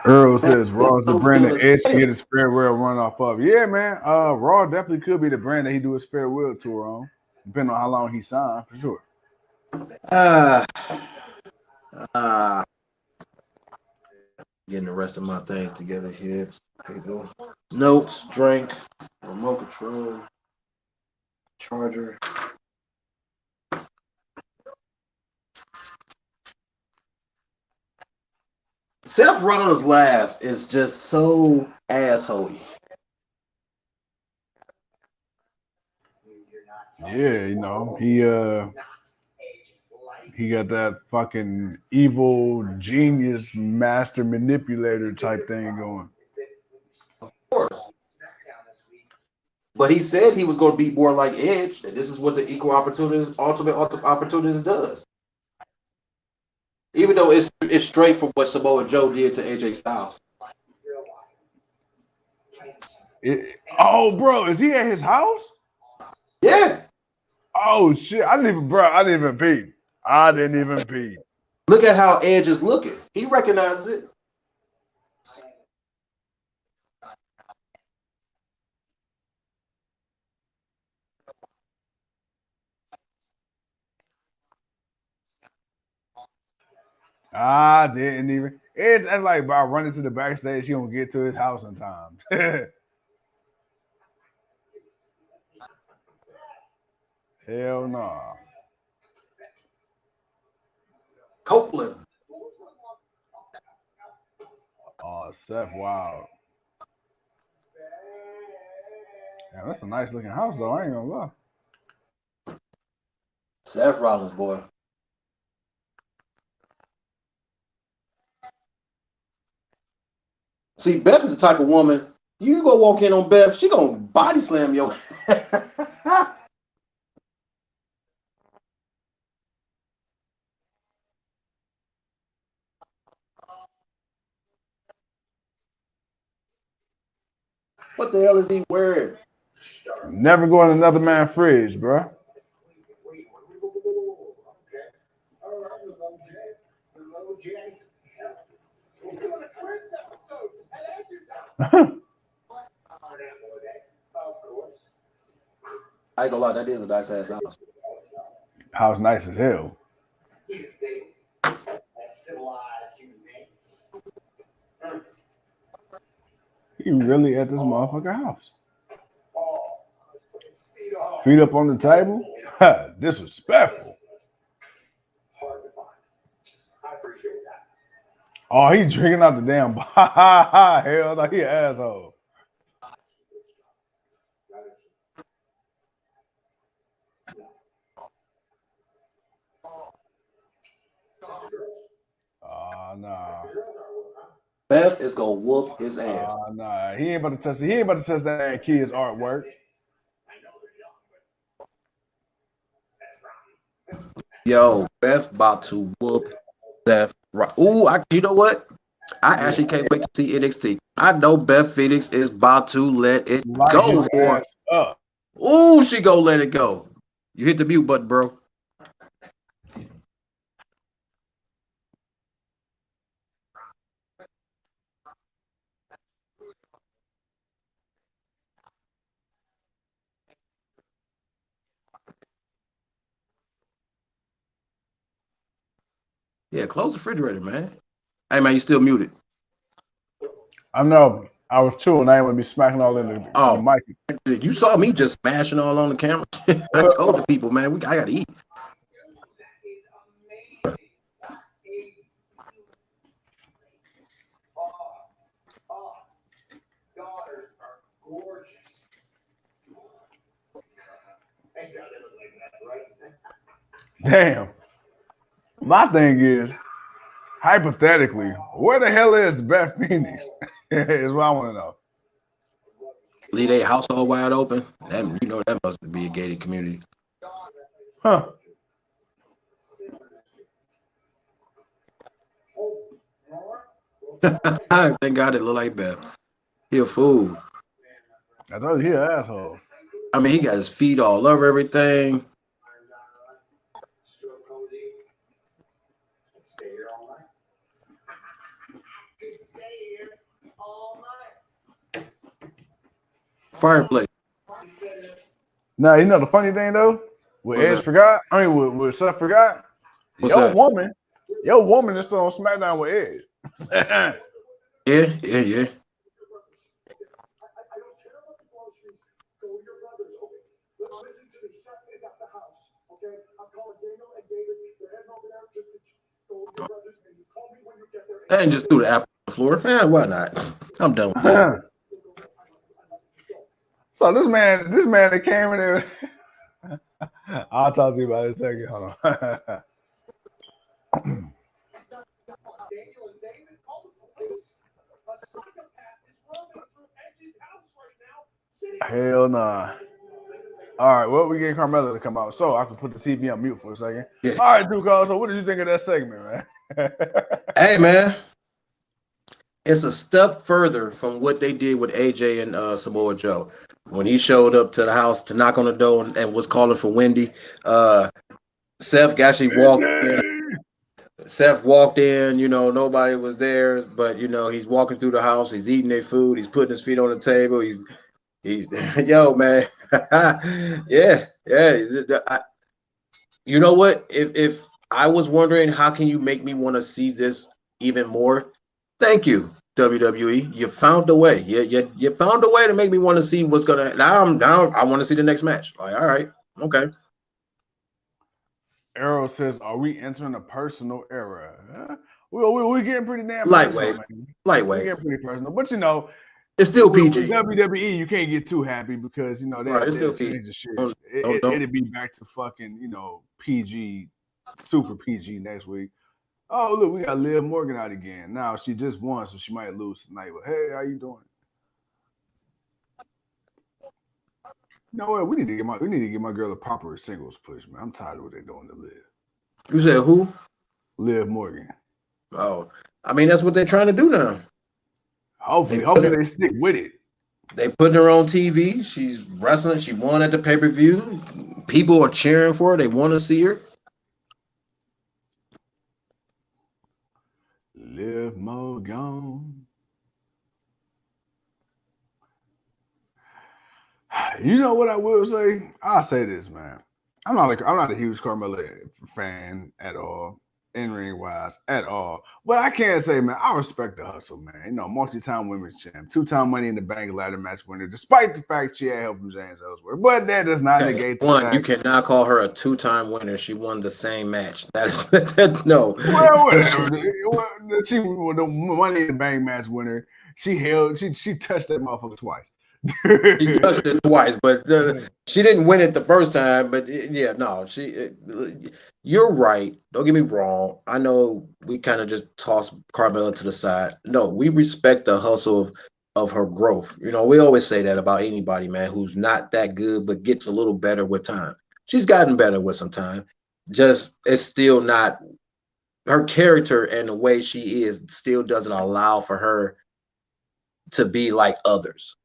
Earl says Raw is the brand that Edge can get his farewell run off of. Yeah, man. Raw definitely could be the brand that he do his farewell tour on, depending on how long he signed, for sure. Getting the rest of my things together here. People. Notes, drink, remote control, charger. Seth Rollins' laugh is just so assholey. Yeah, he got that fucking evil genius master manipulator type thing going. Of course. But he said he was going to be more like Edge, and this is what the ultimate opportunities does. Even though it's straight from what Samoa Joe did to AJ Styles. Bro, is he at his house? Yeah. Oh shit! I didn't even peep. Look at how Edge is looking. He recognizes it. I didn't even. It's like by running to the backstage, he don't get to his house in time. Hell no. Nah. Copeland. Oh, Seth, wow. Yeah, that's a nice looking house, though. I ain't gonna lie. Seth Rollins, boy. See, Beth is the type of woman, you go walk in on Beth, she gonna body slam your What the hell is he wearing? Never go in another man's fridge, bro. I ain't gonna lie, that is a nice ass house. House nice as hell. He really at this motherfucker house. Feet up on the table. Disrespectful. Oh, he drinking out the damn hell no, he an asshole. Nah. Beth is gonna whoop his ass. Nah. He ain't about to touch it. He ain't about to touch that kid's artwork. Yo, Beth about to whoop Seth. Ooh, you know what? I actually can't wait to see NXT. I know Beth Phoenix is about to let it go, boy. Ooh, she gonna let it go. You hit the mute button, bro. Yeah, close the refrigerator, man. Hey, man, you still muted. I know. I was chewing. I ain't want to be smacking all in the mic. You saw me just smashing all on the camera. I told the people, man, I gotta eat. Damn. My thing is, hypothetically, where the hell is Beth Phoenix? Is what I want to know. Leave their household wide open. You know that must be a gated community. Huh. Thank God it look like Beth. He a fool. I thought he an asshole. I mean, he got his feet all over everything. Fireplace. Now, you know the funny thing though? With Edge forgot, with Seth forgot, your woman is still on SmackDown with Edge. Yeah. And just threw the apple on the floor. Yeah, why not? I'm done with that. So this man that came in there. I'll talk to you about it in a second. Hold on. Hell nah. All right, well, we get Carmella to come out so I can put the TV on mute for a second. Yeah. All right, Duke. So what did you think of that segment, man? Hey, man. It's a step further from what they did with AJ and Samoa Joe. When he showed up to the house to knock on the door and was calling for Wendy, Seth actually walked in. Seth walked in, nobody was there, but he's walking through the house, he's eating their food, he's putting his feet on the table, he's yo, man. yeah. You know what? If I was wondering how can you make me want to see this even more, thank you, WWE. You found a way. You found a way to make me want to see what's gonna. Now I want to see the next match. Like, all right, okay. Arrow says, "Are we entering a personal era?" We're getting pretty damn lightweight. We're getting pretty personal, but It's still With PG. WWE, you can't get too happy because you know Right, it's they'll still change the shit. don't- It'll be back to fucking PG, super PG next week. Oh look, we got Liv Morgan out again. Now she just won, so she might lose tonight. But hey, how you doing? You know what? We need to get my girl a proper singles push, man. I'm tired of what they're doing to Liv. You said who? Liv Morgan. Oh, I mean that's what they're trying to do now. Hopefully they stick with it. They putting her on TV. She's wrestling. She won at the pay-per-view. People are cheering for her. They want to see her. Liv Morgan. You know what I will say? I'll say this, man. I'm not a huge Carmella fan at all, in-ring wise at all. But I can say, man, I respect the hustle, man. Multi-time women's champ, 2-time Money in the Bank ladder match winner, despite the fact she had help from James Ellsworth. But that does not negate the fact. You cannot call her a 2-time winner. She won the same match. That is no. Well, whatever. She was the Money in the Bank match winner. She touched that motherfucker twice. She touched it twice, but she didn't win it the first time. But you're right. Don't get me wrong. I know we kind of just toss Carmella to the side. No, we respect the hustle of her growth. We always say that about anybody, man, who's not that good but gets a little better with time. She's gotten better with some time. Just it's still not her character, and the way she is still doesn't allow for her to be like others.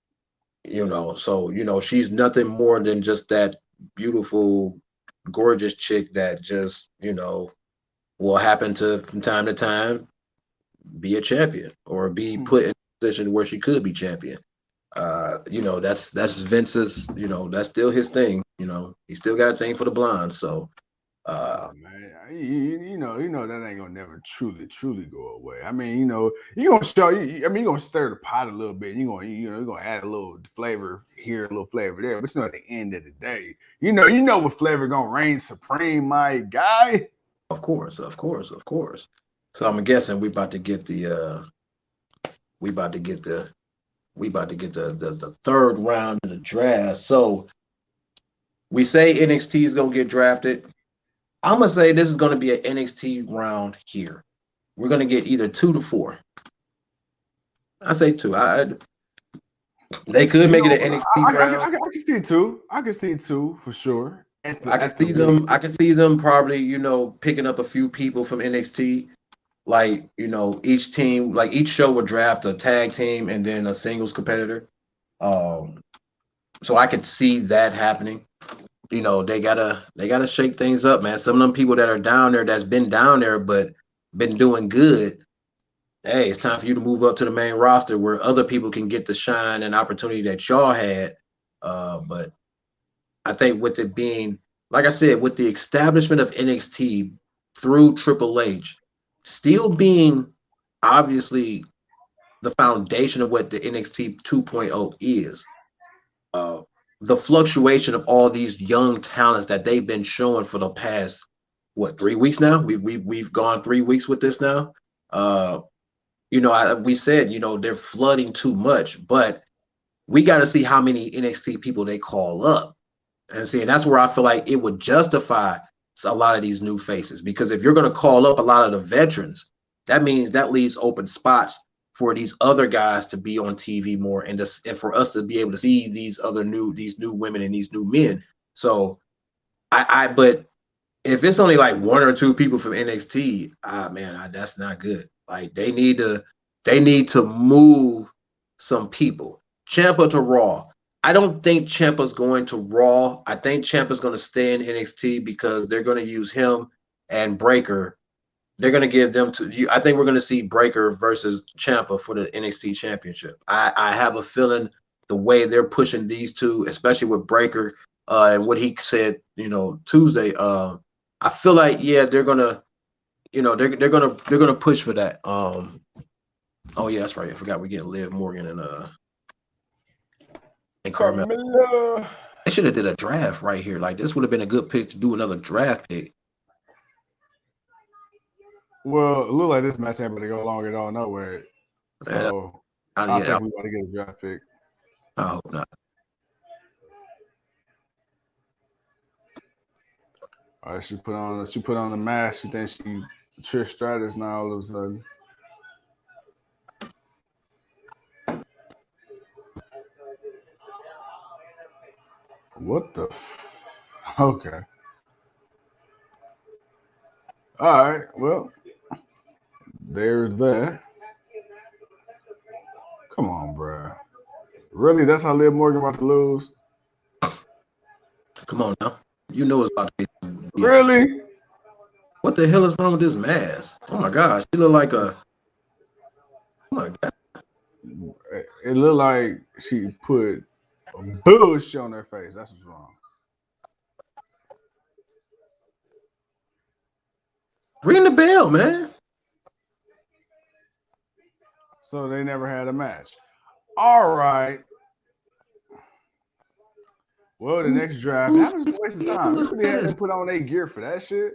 So she's nothing more than just that beautiful, gorgeous chick that just will happen to from time to time be a champion or be put in a position where she could be champion. That's Vince's. That's still his thing. He still got a thing for the blondes. So man, you know that ain't gonna never truly go away. I mean, you're gonna show. You're gonna stir the pot a little bit. You're gonna add a little flavor here, a little flavor there. But at the end of the day, you know what flavor gonna reign supreme, my guy. Of course. So I'm guessing we about to get the third round of the draft. So we say NXT is gonna get drafted. I'm gonna say this is gonna be an NXT round here. We're gonna get either 2 to 4. I say 2. They could make it an NXT round. I can see 2. I can see 2 for sure. I can see them probably, picking up a few people from NXT. Like, each team, like each show would draft a tag team and then a singles competitor. So I could see that happening. They gotta shake things up, man. Some of them people that are down there that's been down there but been doing good. Hey, it's time for you to move up to the main roster where other people can get the shine and opportunity that y'all had. But I think with it being, like I said, with the establishment of NXT through Triple H, still being obviously the foundation of what the NXT 2.0 is, the fluctuation of all these young talents that they've been showing for the past 3 weeks now. We've gone 3 weeks with this now. We said they're flooding too much, but we got to see how many NXT people they call up, and that's where I feel like it would justify a lot of these new faces, because if you're going to call up a lot of the veterans, that means that leaves open spots for these other guys to be on TV more, and for us to be able to see these new women and these new men. So but if it's only like 1 or 2 people from NXT, that's not good. Like they need to move some people. Ciampa to Raw. I don't think Ciampa's going to Raw. I think Ciampa's going to stay in NXT because they're going to use him and Breaker. They're going to give them to you. I think we're going to see Breaker versus Ciampa for the NXT Championship. I have a feeling the way they're pushing these two, especially with Breaker and what he said, Tuesday. I feel like they're gonna, they're gonna push for that. Oh yeah, that's right. I forgot we get Liv Morgan and Carmella. They should have did a draft right here. Like this would have been a good pick to do another draft pick. Well, it looked like this match ain't going to go long at all nowhere. So I think we want to get a draft pick. I hope not. All right, she put on the mask. She thinks she Trish Stratus now all of a sudden. What the? Okay. All right. Well, there's that. Come on, bro. Really? That's how Liv Morgan about to lose? Come on now. You know it's about to be. Really? What the hell is wrong with this mask? Oh my gosh, she look like a. Oh my god. It looked like she put a bush on her face. That's what's wrong. Ring the bell, man. So they never had a match. All right. Well, the next draft, that was a waste of time. We really had to put on their gear for that shit.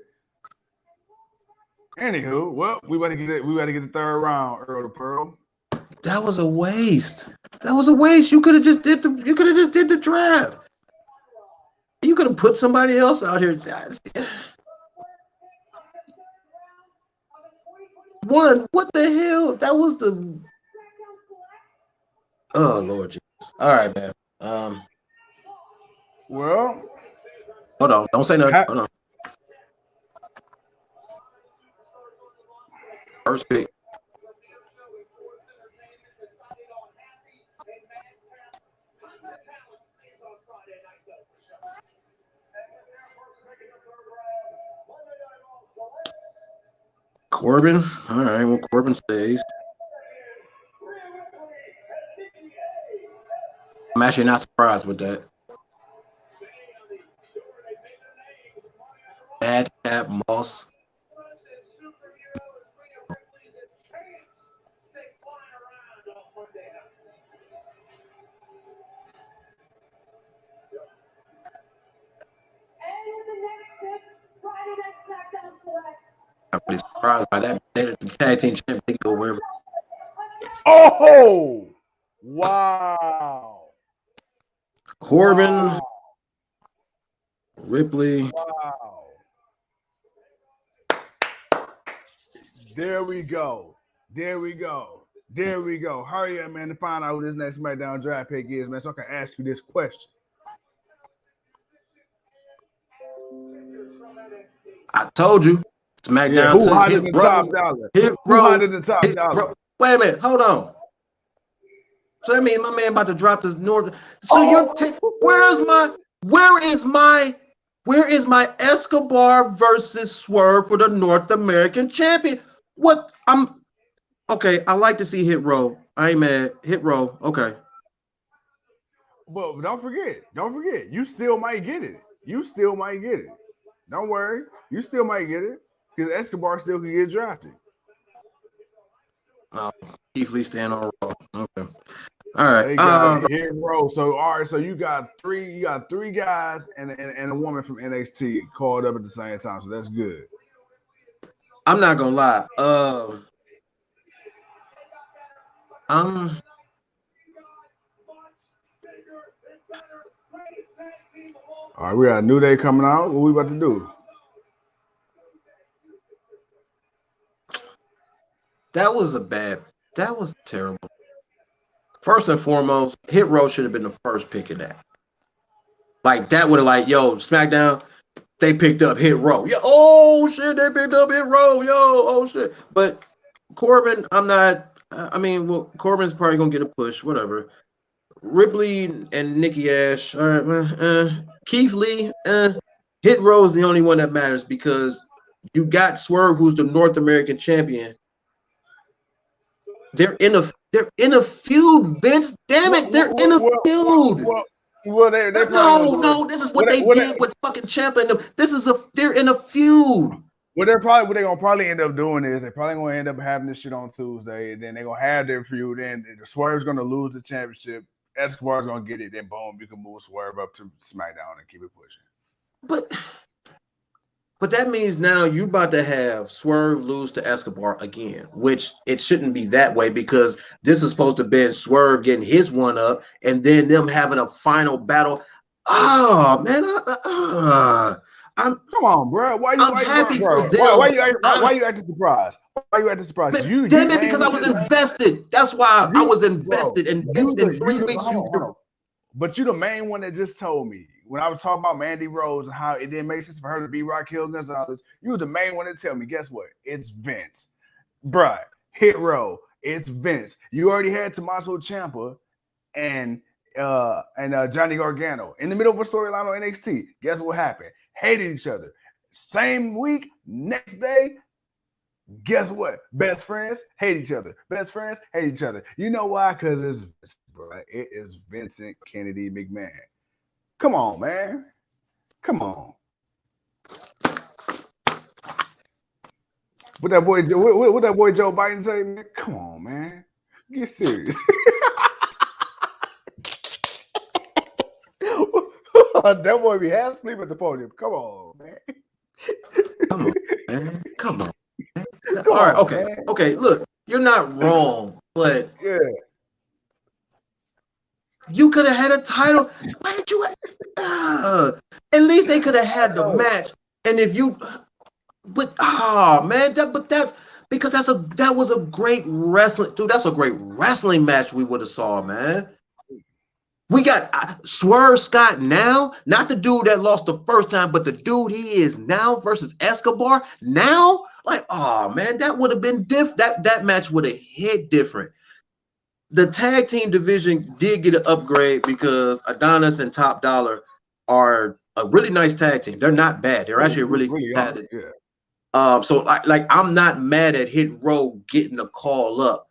Anywho, well, we got to get the third round, Earl to Pearl. That was a waste. That was a waste. You could have just did the draft. You could have put somebody else out here. One, what the hell? That was the. Oh Lord Jesus! All right, man. Well, hold on. Don't say nothing. Hold on. First pick. Corbin. All right. Well, Corbin stays. I'm actually not surprised with that. Madcap Moss. I'm pretty surprised by that. They're the tag team champion. They go wherever. Oh, wow. Corbin. Wow. Ripley. Wow. There we go. Hurry up, man, to find out who this next SmackDown draft pick is, man, so I can ask you this question. I told you. SmackDown. Yeah, who hotter than top dollar? Who hotter than top dollar? Wait a minute. Hold on. So that means my man about to drop this North. So you're where is my Escobar versus Swerve for the North American champion? What okay. I like to see Hit Row. I ain't mad. Hit Row. Okay. But don't forget. You still might get it. Don't worry. You still might get it because Escobar still can get drafted. Keith Lee staying on Raw. Okay. All right. They got Hit Row. So all right. So you got three guys and a woman from NXT called up at the same time. So that's good. I'm not gonna lie. All right, we got a New Day coming out. What we about to do? That was terrible. First and foremost, Hit Row should have been the first pick of that. Like that would have SmackDown, they picked up Hit Row. Yeah, oh shit, they picked up Hit Row. Yo, oh shit. But Corbin, Corbin's probably gonna get a push, whatever. Ripley and Nikki Ash, all right, Keith Lee, Hit Row is the only one that matters because you got Swerve, who's the North American champion. They're in a feud, Vince. Damn it, they're in a feud. No, this is what they did with fucking Ciampa and them. They're in a feud. What they're gonna probably end up doing is they're probably gonna end up having this shit on Tuesday, and then they're gonna have their feud. Then the Swerve's gonna lose the championship. Escobar's gonna get it. Then boom, you can move Swerve up to SmackDown and keep it pushing. But But that means now you're about to have Swerve lose to Escobar again, which it shouldn't be that way because this is supposed to be Swerve getting his one up and then them having a final battle. Oh man, I'm Come on, bro. I'm happy for them. Why you acting surprised? Why you acting surprised? But You damn the it, main because I one was that- invested. That's why I you- was bro, invested. And you in the- 3 you the- weeks, hold on. But you the main one that just told me when I was talking about Mandy Rose and how it didn't make sense for her to be Raquel Gonzalez. You was the main one to tell me. Guess what? It's Vince, bruh. Hit row. It's Vince. You already had Tommaso Ciampa and Johnny Gargano in the middle of a storyline on NXT. Guess what happened? Hated each other. Same week, next day. Guess what? Best friends hate each other. Best friends hate each other. You know why? Because it's Vince, bro. It is Vincent Kennedy McMahon. Come on, man. Come on. What that boy Joe Biden say, man? Come on, man. Get serious. That boy be half asleep at the podium. Come on, man. Come on, man. Come on. Come All right, on, okay. man. Okay, look, you're not wrong, but Yeah. you could have had a title. Why did you at least they could have had the match. And if you but man, that because that was a great wrestling, dude. That's a great wrestling match we would have saw, man. We got Swerve Scott now, not the dude that lost the first time, but the dude he is now versus Escobar now. Like, oh man, that would have been that match would have hit different. The tag team division did get an upgrade because Adonis and Top Dollar are a really nice tag team. They're not bad. They're actually really bad. Yeah. So I'm not mad at Hit Row getting a call up,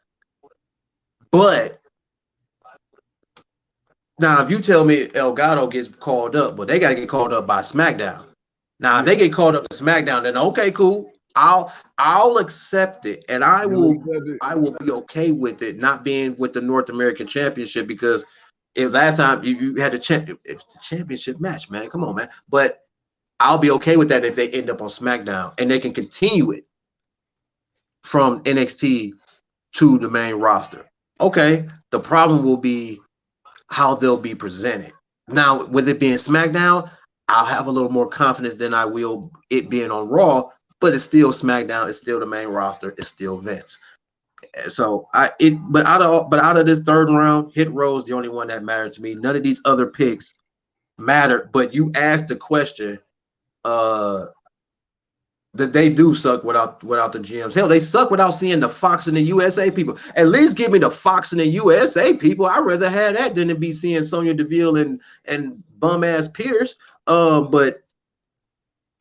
but now if you tell me Elgato gets called up, but they got to get called up by SmackDown. Now if they get called up to SmackDown, then okay, cool. I'll accept it, and I will be okay with it not being with the North American Championship because if last time you had it's the championship match, man, come on, man. But I'll be okay with that if they end up on SmackDown and they can continue it from NXT to the main roster. Okay, the problem will be how they'll be presented. Now, with it being SmackDown, I'll have a little more confidence than I will it being on Raw. But it's still SmackDown. It's still the main roster. It's still Vince. So but out of this third round, Hit Row is the only one that mattered to me. None of these other picks matter. But you asked the question, that they do suck without the GMs. Hell, they suck without seeing the Fox and the USA people. At least give me the Fox and the USA people. I'd rather have that than to be seeing Sonya Deville and bum ass Pierce. But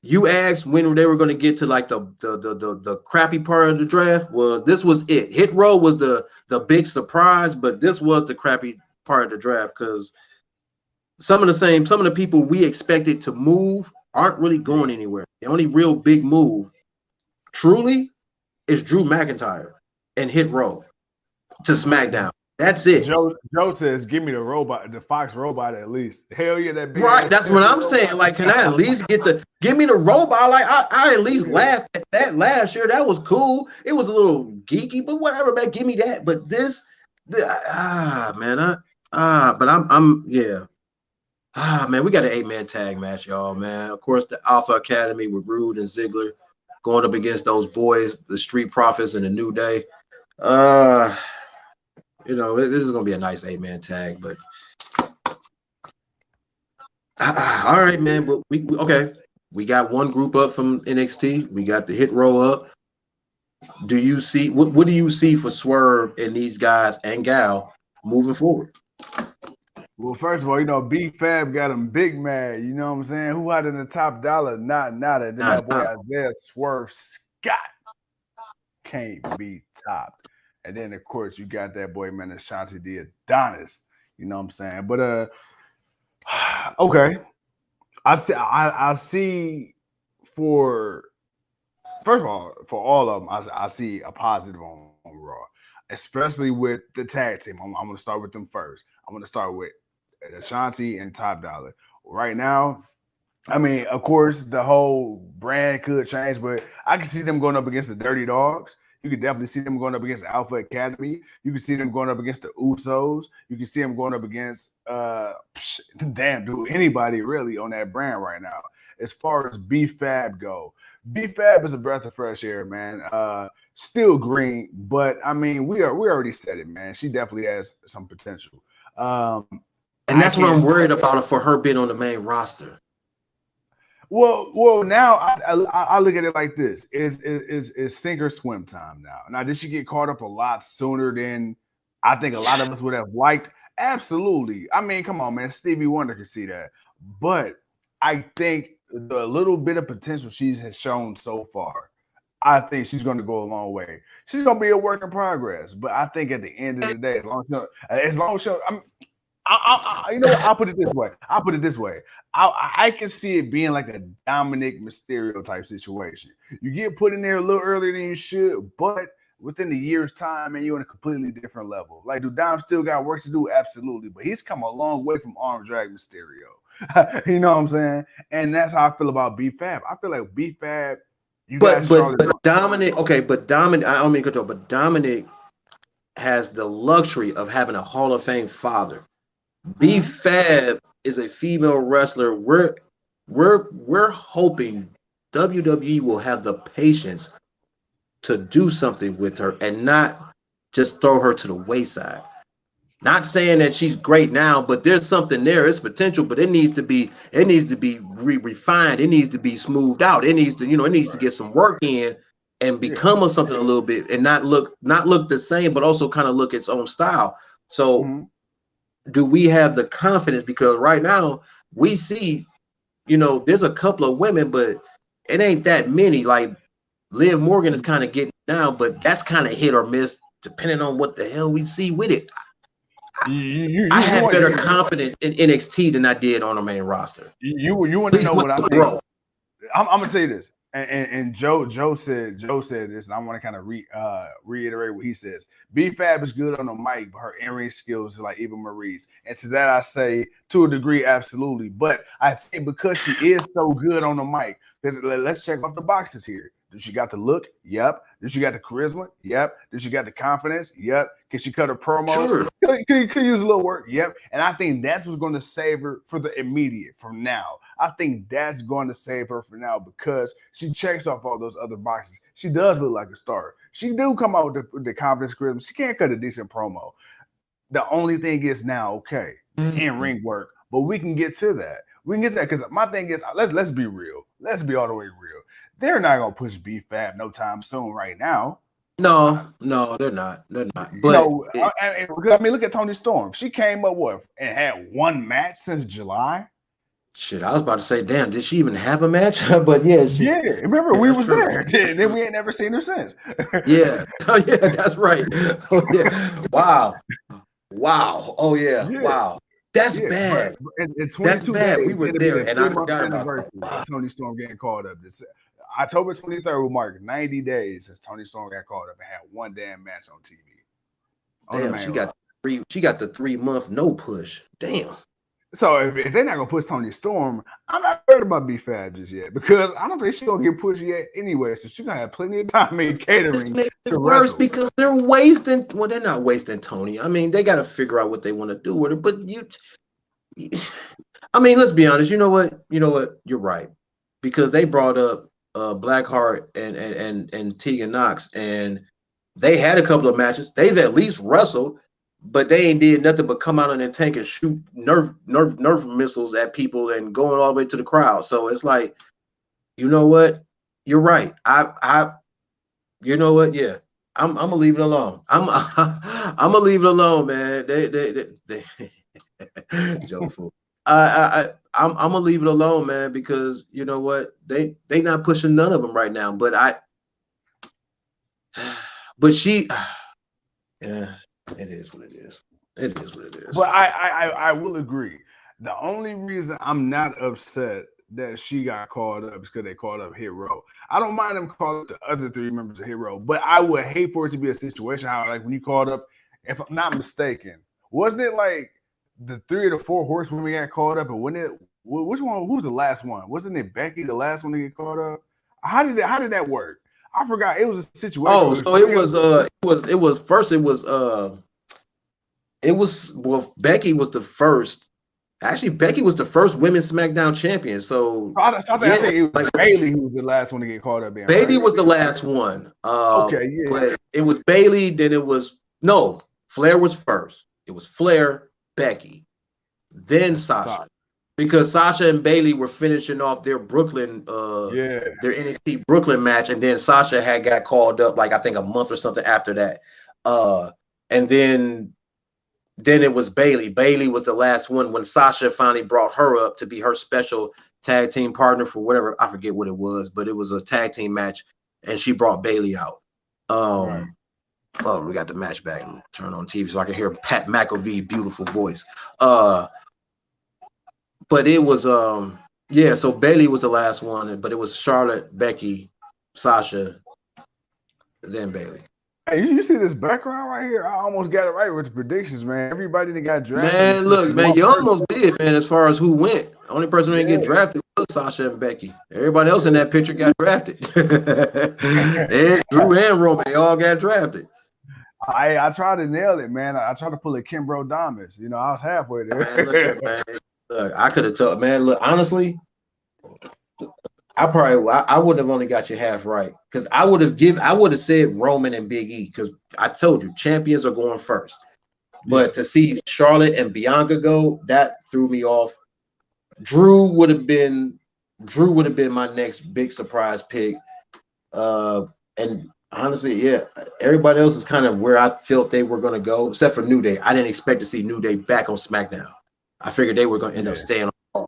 you asked when they were going to get to like the crappy part of the draft. Well, this was it. Hit Row was the big surprise, but this was the crappy part of the draft because some of the people we expected to move aren't really going anywhere. The only real big move, truly, is Drew McIntyre and Hit Row to SmackDown. That's it. Joe says, "Give me the Fox robot at least." Hell yeah, that big right. That's what I'm saying. Like, can I at least give me the robot? Like, I at least laughed at that last year. That was cool. It was a little geeky, but whatever, man. Give me that. But man, we got an 8-man tag match, y'all, man. Of course, the Alpha Academy with Rude and Ziggler going up against those boys, the Street Profits and the New Day. This is gonna be a nice 8-man tag, but all right, man. But we got one group up from NXT. We got the Hit Row up. Do you see what do you see for Swerve and these guys and Gal moving forward? Well, first of all, B Fab got him big mad. You know what I'm saying? Who had in the Top Dollar? Not that. Then that boy Isaiah Swerve Scott can't be topped. And then of course you got that boy man Ashanti the Adonis. You know what I'm saying? But okay. I see for first of all, for all of them, I see a positive on Raw, especially with the tag team. I'm going to start with them first. I'm going to start with Ashanti and Top Dollar. Right now, I mean, of course, the whole brand could change, but I can see them going up against the Dirty Dogs. You could definitely see them going up against the Alpha Academy. You can see them going up against the Usos. You can see them going up against damn dude, anybody really on that brand right now. As far as B-Fab go, B-Fab is a breath of fresh air, man. Still green, but I mean, we already said it, man. She definitely has some potential. And that's what I'm worried about for her being on the main roster. Well, now I look at it like this: is sink or swim time now. Now, did she get caught up a lot sooner than I think a lot of us would have liked? Absolutely. I mean, come on, man. Stevie Wonder can see that, but I think the little bit of potential she has shown so far, I think she's going to go a long way. She's going to be a work in progress, but I think at the end of the day, as long as she, you know, I'll put it this way. I can see it being like a Dominic Mysterio type situation. You get put in there a little earlier than you should, but within a year's time, man, you're on a completely different level. Like, do Dom still got work to do? Absolutely, but he's come a long way from arm drag Mysterio. You know what I'm saying? And that's how I feel about B-Fab. I feel like B-Fab. But Dominic, okay, but Dominic, I don't mean control, but Dominic has the luxury of having a Hall of Fame father. B-Fab is a female wrestler. We're hoping WWE will have the patience to do something with her and not just throw her to the wayside. Not saying that she's great now, but there's something there. It's potential, but it needs to be refined. It needs to be smoothed out. It needs to get some work in and become something a little bit and not look the same, but also kind of look its own style. So do we have the confidence? Because right now we see, there's a couple of women, but it ain't that many. Like Liv Morgan is kind of getting down, but that's kind of hit or miss depending on what the hell we see with it. I had better confidence in NXT than I did on the main roster. You want to know what I think? I'm gonna say this, and Joe said this, and I want to kind of reiterate what he says. B-Fab is good on the mic, but her in-ring skills is like Eva Marie's, and to that I say to a degree, absolutely. But I think because she is so good on the mic, because let's check off the boxes here. Does she got the look? Yep. Does she got the charisma? Yep. Does she got the confidence? Yep. Can she cut a promo? Sure. Could use a little work. Yep. And I think that's what's going to save her for the immediate from now. I think that's going to save her for now because she checks off all those other boxes. She does look like a star. She do come out with the confidence, charisma. She can't cut a decent promo. The only thing is now, okay, in-ring work. But we can get to that. We can get to that because my thing is, let's be real. Let's be all the way real. They're not gonna push B-Fab no time soon right now. No, they're not. They're not. But I mean, look at Toni Storm. She came up and had one match since July. Shit, I was about to say, damn, did she even have a match? But yeah, remember we was there. Then we ain't never seen her since. Yeah, oh yeah, that's right. Oh yeah, wow. Oh yeah, wow. That's bad. That's bad. We were there, and I forgot about that. Toni Storm getting called up. October 23rd will mark 90 days since Toni Storm got called up and had one damn match on TV. Damn, she got the 3-month no push. Damn. So if they're not gonna push Toni Storm, I'm not worried about B-Fab just yet because I don't think she's gonna get pushed yet anyway. So she's gonna have plenty of time in catering. It's worse because they're wasting. Well, they're not wasting Toni. I mean, they got to figure out what they want to do with her. But I mean, let's be honest. You know what? You're right because they brought up Blackheart and Tegan Knox, and they had a couple of matches. They've at least wrestled, but they ain't did nothing but come out on their tank and shoot nerve missiles at people and going all the way to the crowd. So it's like, you know what? You're right. You know what? Yeah, I'm gonna leave it alone. I'm gonna leave it alone, man. They Joe fool. I'm gonna leave it alone, man, because you know what? They not pushing none of them right now. But she, yeah, it is what it is. It is what it is. But I will agree. The only reason I'm not upset that she got called up is because they called up Hit Row. I don't mind them calling up the other 3 members of Hit Row, but I would hate for it to be a situation how, like, when you called up, if I'm not mistaken, wasn't it like the 3 or the 4 horsewomen got called up, and wasn't it Which one? Who's the last one? Wasn't it Becky, the last one to get caught up? How did that work? I forgot. It was a situation. Oh, so it was well, Becky was the first. Actually, Becky was the first women's SmackDown champion. So I think it was Bailey who was the last one to get caught up in. Bailey was the last one. Okay, yeah. But it was Bailey, then it was Flair was first. It was Flair, Becky, then Sasha. Because Sasha and Bailey were finishing off their Brooklyn, their NXT Brooklyn match, and then Sasha had got called up like I think a month or something after that. And then it was Bailey. Bailey was the last one when Sasha finally brought her up to be her special tag team partner for whatever, I forget what it was, but it was a tag team match, and she brought Bailey out. Right. Oh, we got the match back. Turn on TV so I can hear Pat McAfee's beautiful voice. But it was so Bailey was the last one, but it was Charlotte, Becky, Sasha, then Bailey. Hey, you see this background right here? I almost got it right with the predictions, man. Everybody that got drafted. Man, look, man, you almost did, man, as far as who went. The only person who didn't get drafted was Sasha and Becky. Everybody else in that picture got drafted. And Drew and Roman, they all got drafted. I tried to nail it, man. I tried to pull a Kimbro Domus. You know, I was halfway there. Look, I could have told, man, look, honestly, I would have only got you half right because I would have said Roman and Big E because I told you champions are going first. But to see Charlotte and Bianca go, that threw me off. Drew would have been my next big surprise pick. And honestly, everybody else is kind of where I felt they were going to go, except for New Day. I didn't expect to see New Day back on SmackDown. I figured they were going to end up staying on.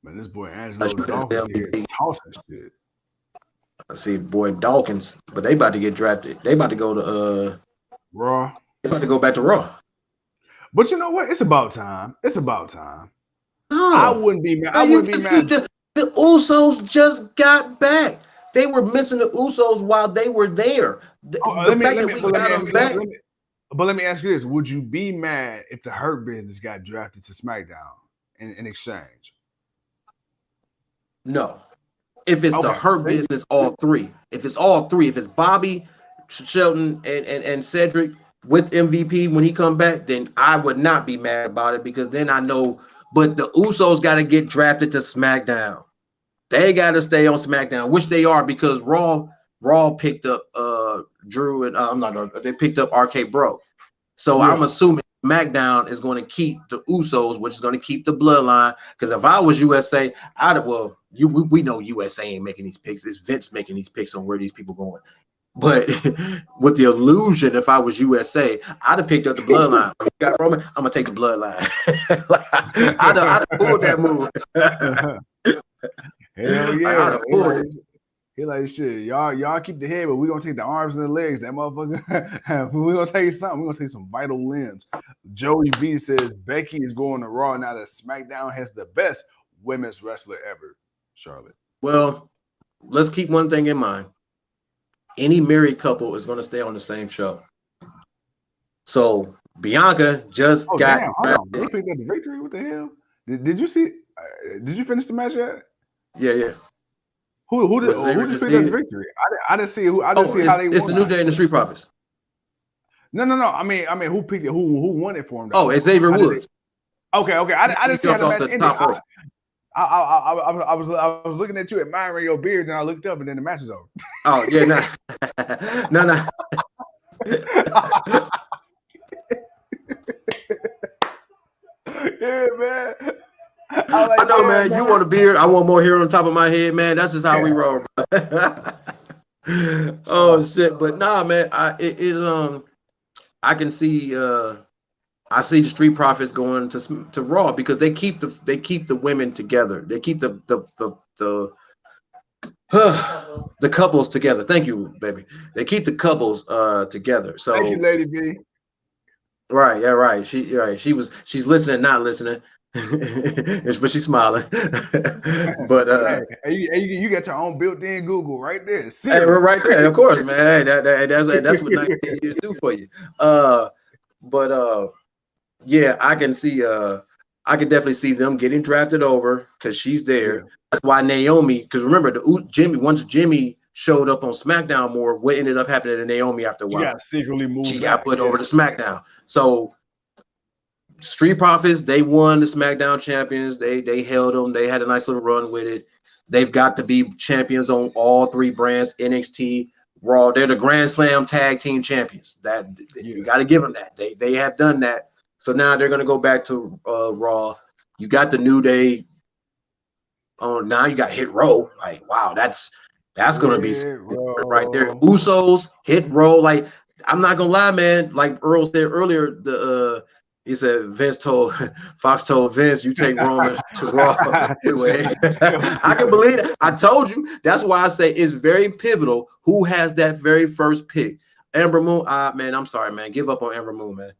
Man, this boy Angelo Dawkins here tossing shit. I see boy Dawkins, but they about to get drafted. They about to go to Raw. They about to go back to Raw. But you know what? It's about time. No, I wouldn't be mad. The Usos just got back. They were missing the Usos while they were there. Let me ask you this: would you be mad if the Hurt Business got drafted to SmackDown in exchange? No. If it's the Hurt Business, all three. If it's all three, if it's Bobby, Shelton, and Cedric with MVP when he come back, then I would not be mad about it because then I know. But the Usos got to get drafted to SmackDown. They got to stay on SmackDown, which they are because Raw picked up Drew and they picked up RK Bro. So I'm assuming SmackDown is going to keep the Usos, which is going to keep the bloodline. Because if I was USA, we know USA ain't making these picks. It's Vince making these picks on where these people going. But with the illusion, if I was USA, I'd have picked up the bloodline. You got Roman, I'm gonna take the bloodline. I'd have pulled that move. Hell yeah! He like shit. Y'all keep the head, but we gonna take the arms and the legs. That motherfucker. We gonna take something. We gonna take some vital limbs. Joey B says Becky is going to Raw now that SmackDown has the best women's wrestler ever. Charlotte. Well, let's keep one thing in mind. Any married couple is going to stay on the same show. So Bianca just got. They picked up the victory. What the hell? Did you see? Did you finish the match yet? Yeah. Who just picked up the victory? I didn't see who. I didn't see how they won. It's the New Day and the Street Profits. No. I mean, who picked it? Who won it for him? Though? Oh, Xavier Woods. Okay. I didn't see how the match ended. I was looking at you admiring your beard, and I looked up, and then the match was over. Oh yeah, no. Yeah, man. I know, man. You want a beard? I want more hair on the top of my head, man. That's just how we roll. Oh shit! But nah, man. I can see. I see the Street Profits going to Raw because they keep the women together. They keep the couples together. Thank you, baby. They keep the couples together. So thank you, Lady B. Right, yeah, right. She's listening, not listening. But she's smiling. But hey, you got your own built-in Google right there. Hey, we're right there, of course, man. Hey, that's what 19 years do for you. But yeah, I can see I could definitely see them getting drafted over because she's there. Yeah. That's why Naomi, because remember, once Jimmy showed up on SmackDown more, what ended up happening to Naomi after a She while? got secretly moved She back. got put over to SmackDown. So Street Profits, they won the SmackDown champions. They held them. They had a nice little run with it. They've got to be champions on all three brands, NXT, Raw. They're the Grand Slam Tag Team Champions. You got to give them that. They have done that. So now they're going to go back to Raw. You got the New Day. Now you got Hit Row. Like, wow, that's going to be right there. Usos, Hit Row. Like, I'm not going to lie, man. Like Earl said earlier, he said Fox told Vince, you take Roman to Raw. Anyway, I can believe it. I told you. That's why I say it's very pivotal who has that very first pick. Ember Moon, man, I'm sorry, man. Give up on Ember Moon, man.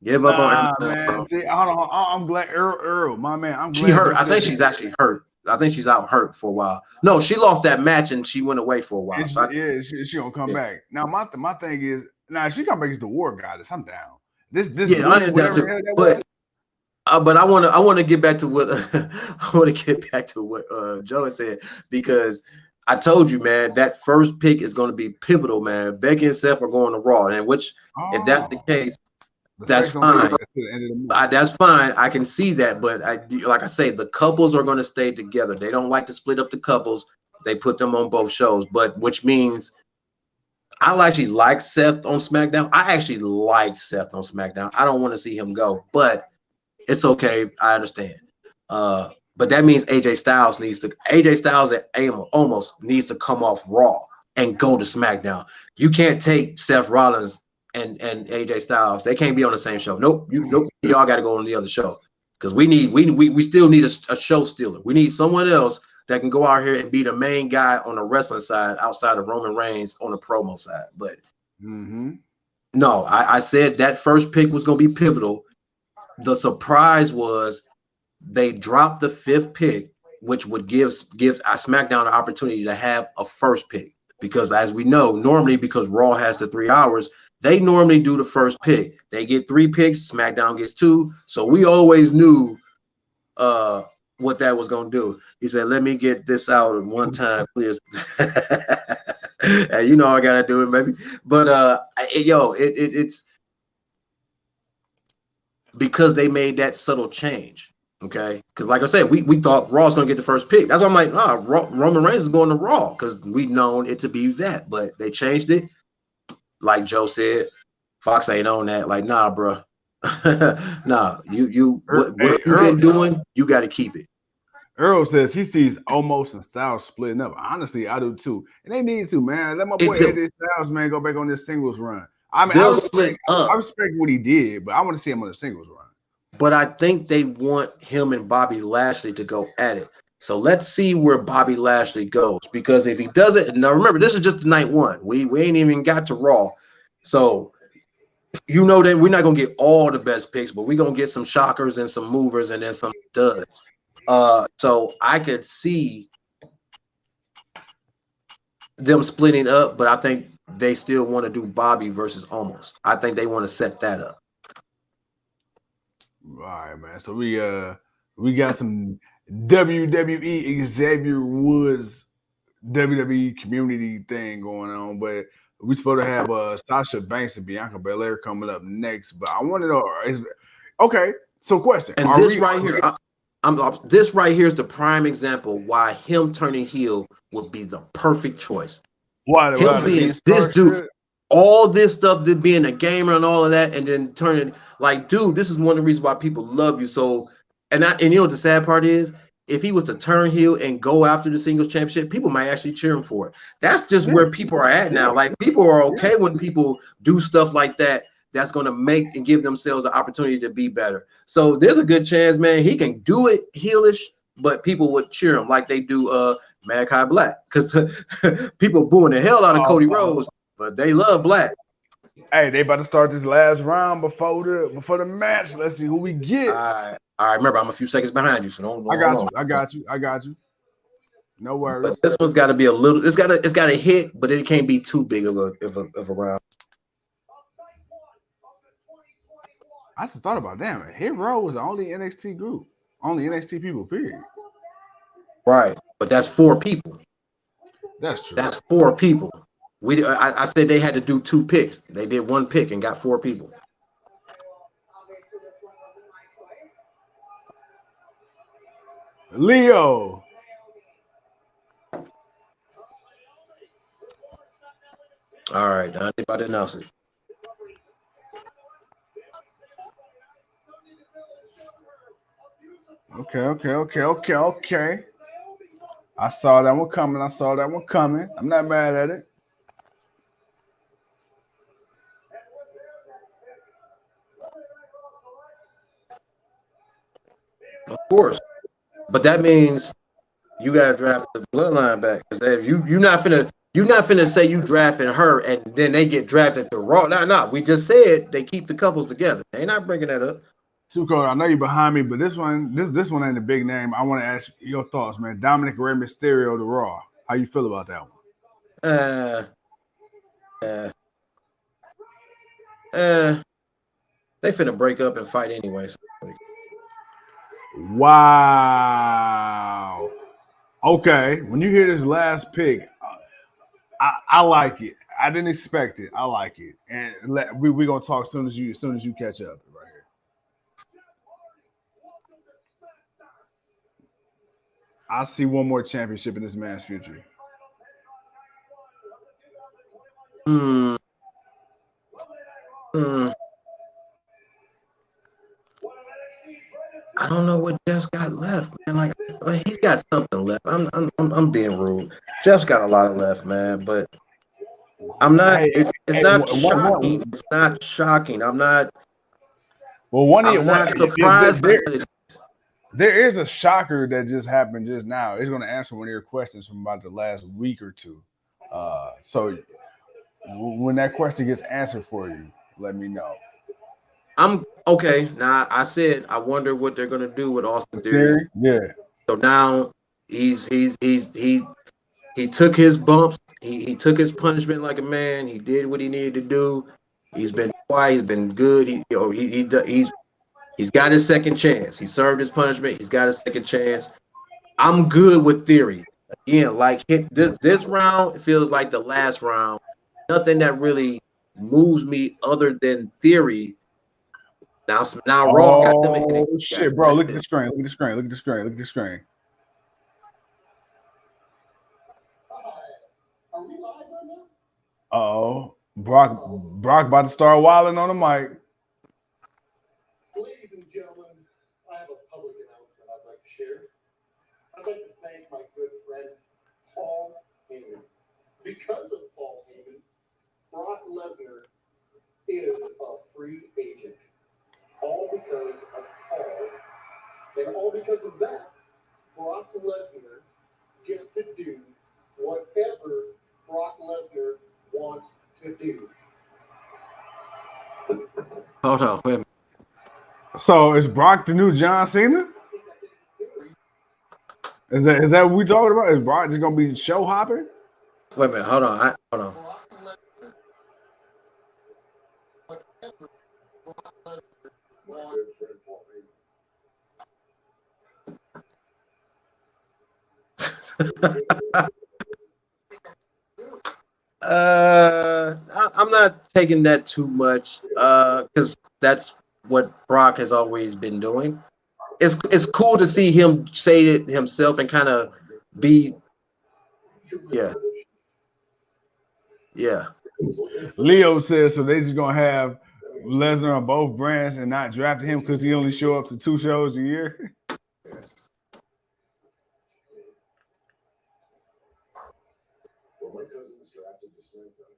Give up on Ember Moon. Man. See, hold on. I'm glad Earl, my man. I'm glad she hurt. I think she's actually hurt. I think she's out hurt for a while. No, she lost that match and she went away for a while. She gonna come back. Now my thing is, she come back as the War Goddess. I'm down. This I am down too. But I want to get back to what Joe said, because I told you, man, that first pick is going to be pivotal, man. Becky and Seth are going to Raw, and if that's the case, that's fine. That's fine. I can see that, but like I say, the couples are going to stay together. They don't like to split up the couples. They put them on both shows, which means I actually like Seth on SmackDown. I don't want to see him go, but it's okay. I understand. But that means AJ Styles almost needs to come off Raw and go to SmackDown. You can't take Seth Rollins and AJ Styles. They can't be on the same show. Nope. Y'all got to go on the other show, because we still need a show stealer. We need someone else that can go out here and be the main guy on the wrestling side outside of Roman Reigns on the promo side. But no, I said that first pick was going to be pivotal. The surprise was they dropped the fifth pick, which would give SmackDown an opportunity to have a first pick. Because as we know, normally, because Raw has the 3 hours, they normally do the first pick. They get 3 picks, SmackDown gets 2. So we always knew what that was going to do. He said, let me get this out at one time, please. And you know I got to do it, baby. But, it's because they made that subtle change, okay? Because like I said, we thought Raw was going to get the first pick. That's why I'm like, Roman Reigns is going to Raw, because we've known it to be that. But they changed it. Like Joe said, Fox ain't on that. Like, nah, bro. Nah, what you've been doing, you got to keep it. Earl says he sees Omos and Styles splitting up. Honestly, I do too. And they need to, man. Let my boy AJ Styles, man, go back on this singles run. I mean, I respect what he did, but I want to see him on the singles run. But I think they want him and Bobby Lashley to go at it. So let's see where Bobby Lashley goes. Because if he doesn't, now remember, this is just night one. We ain't even got to Raw. So you know that we're not gonna get all the best picks, but we're gonna get some shockers and some movers and then some duds. So I could see them splitting up, but I think they still want to do Bobby versus Omos. I think they want to set that up. All right, man. So we got some WWE Xavier Woods WWE community thing going on, but we supposed to have Sasha Banks and Bianca Belair coming up next. But I want to know, okay. So question, and this right here is the prime example why him turning heel would be the perfect choice. Why being this dude, all this stuff, being a gamer and all of that, and then turning like, dude, this is one of the reasons why people love you. So, and you know what the sad part is? If he was to turn heel and go after the singles championship, people might actually cheer him for it. That's just where people are at now. Like, people are okay when people do stuff like that. That's going to make and give themselves an opportunity to be better. So there's a good chance, man, he can do it heelish, but people would cheer him like they do Malachi Black, because people booing the hell out of Cody Rhodes, but they love Black. Hey, they about to start this last round before the match. Let's see who we get. All right, remember, I'm a few seconds behind you, so don't. I got you. No worries. But this one's got to be a little. It's got to hit, but it can't be too big of a round. I just thought about, damn, Hit Row was the only NXT group. Only NXT people, period. Right, but that's 4 people. That's true. That's 4 people. I said they had to do 2 picks. They did 1 pick and got 4 people. Obviously, this one wasn't my choice. Leo. All right, now I'm about to announce it. Okay. I saw that one coming. I'm not mad at it. Of course, but that means you gotta draft the bloodline back. Because if you're not finna say you drafting her and then they get drafted to Raw. No. We just said they keep the couples together. They not breaking that up. Too cold. I know you're behind me, but this one ain't a big name. I want to ask your thoughts, man. Dominic Rey Mysterio to Raw. How you feel about that one? They finna break up and fight anyways. Wow. Okay. When you hear this last pick, I like it. I didn't expect it. I like it, and we're gonna talk as soon as you catch up right here. I see one more championship in this man's future. I don't know what Jeff's got left, man. Like he's got something left. I'm being rude. Jeff's got a lot left, man. But I'm not. It's not shocking. It's not shocking. I'm not. Well, I'm not surprised by it. There is a shocker that just happened just now. It's going to answer one of your questions from about the last week or two. So when that question gets answered for you, let me know. I'm okay. Now I said I wonder what they're gonna do with Austin Theory. Yeah. So now he took his bumps. He took his punishment like a man. He did what he needed to do. He's been quiet. He's been good. He's got his second chance. He served his punishment. He's got a second chance. I'm good with Theory. Again, like this round, it feels like the last round. Nothing that really moves me other than Theory. Now Raw got them. Oh shit, bro! Look at the screen. Look at the screen. Are we live right now? Oh, Brock about to start wilding on the mic. Ladies and gentlemen, I have a public announcement I'd like to share. I'd like to thank my good friend Paul Heyman. Because of Paul Heyman, Brock Lesnar is a free agent. All because of Paul. And all because of that, Brock Lesnar gets to do whatever Brock Lesnar wants to do. Hold on, wait a minute. So is Brock the new John Cena? Is that what we talking about? Is Brock just gonna be show hopping? Wait a minute, hold on. I'm not taking that too much because that's what Brock has always been doing. It's cool to see him say it himself and kind of be, yeah. Leo says so. They just gonna have Lesnar on both brands and not draft him because he only show up to 2 shows a year. Well, my cousin was drafted to Smackdown.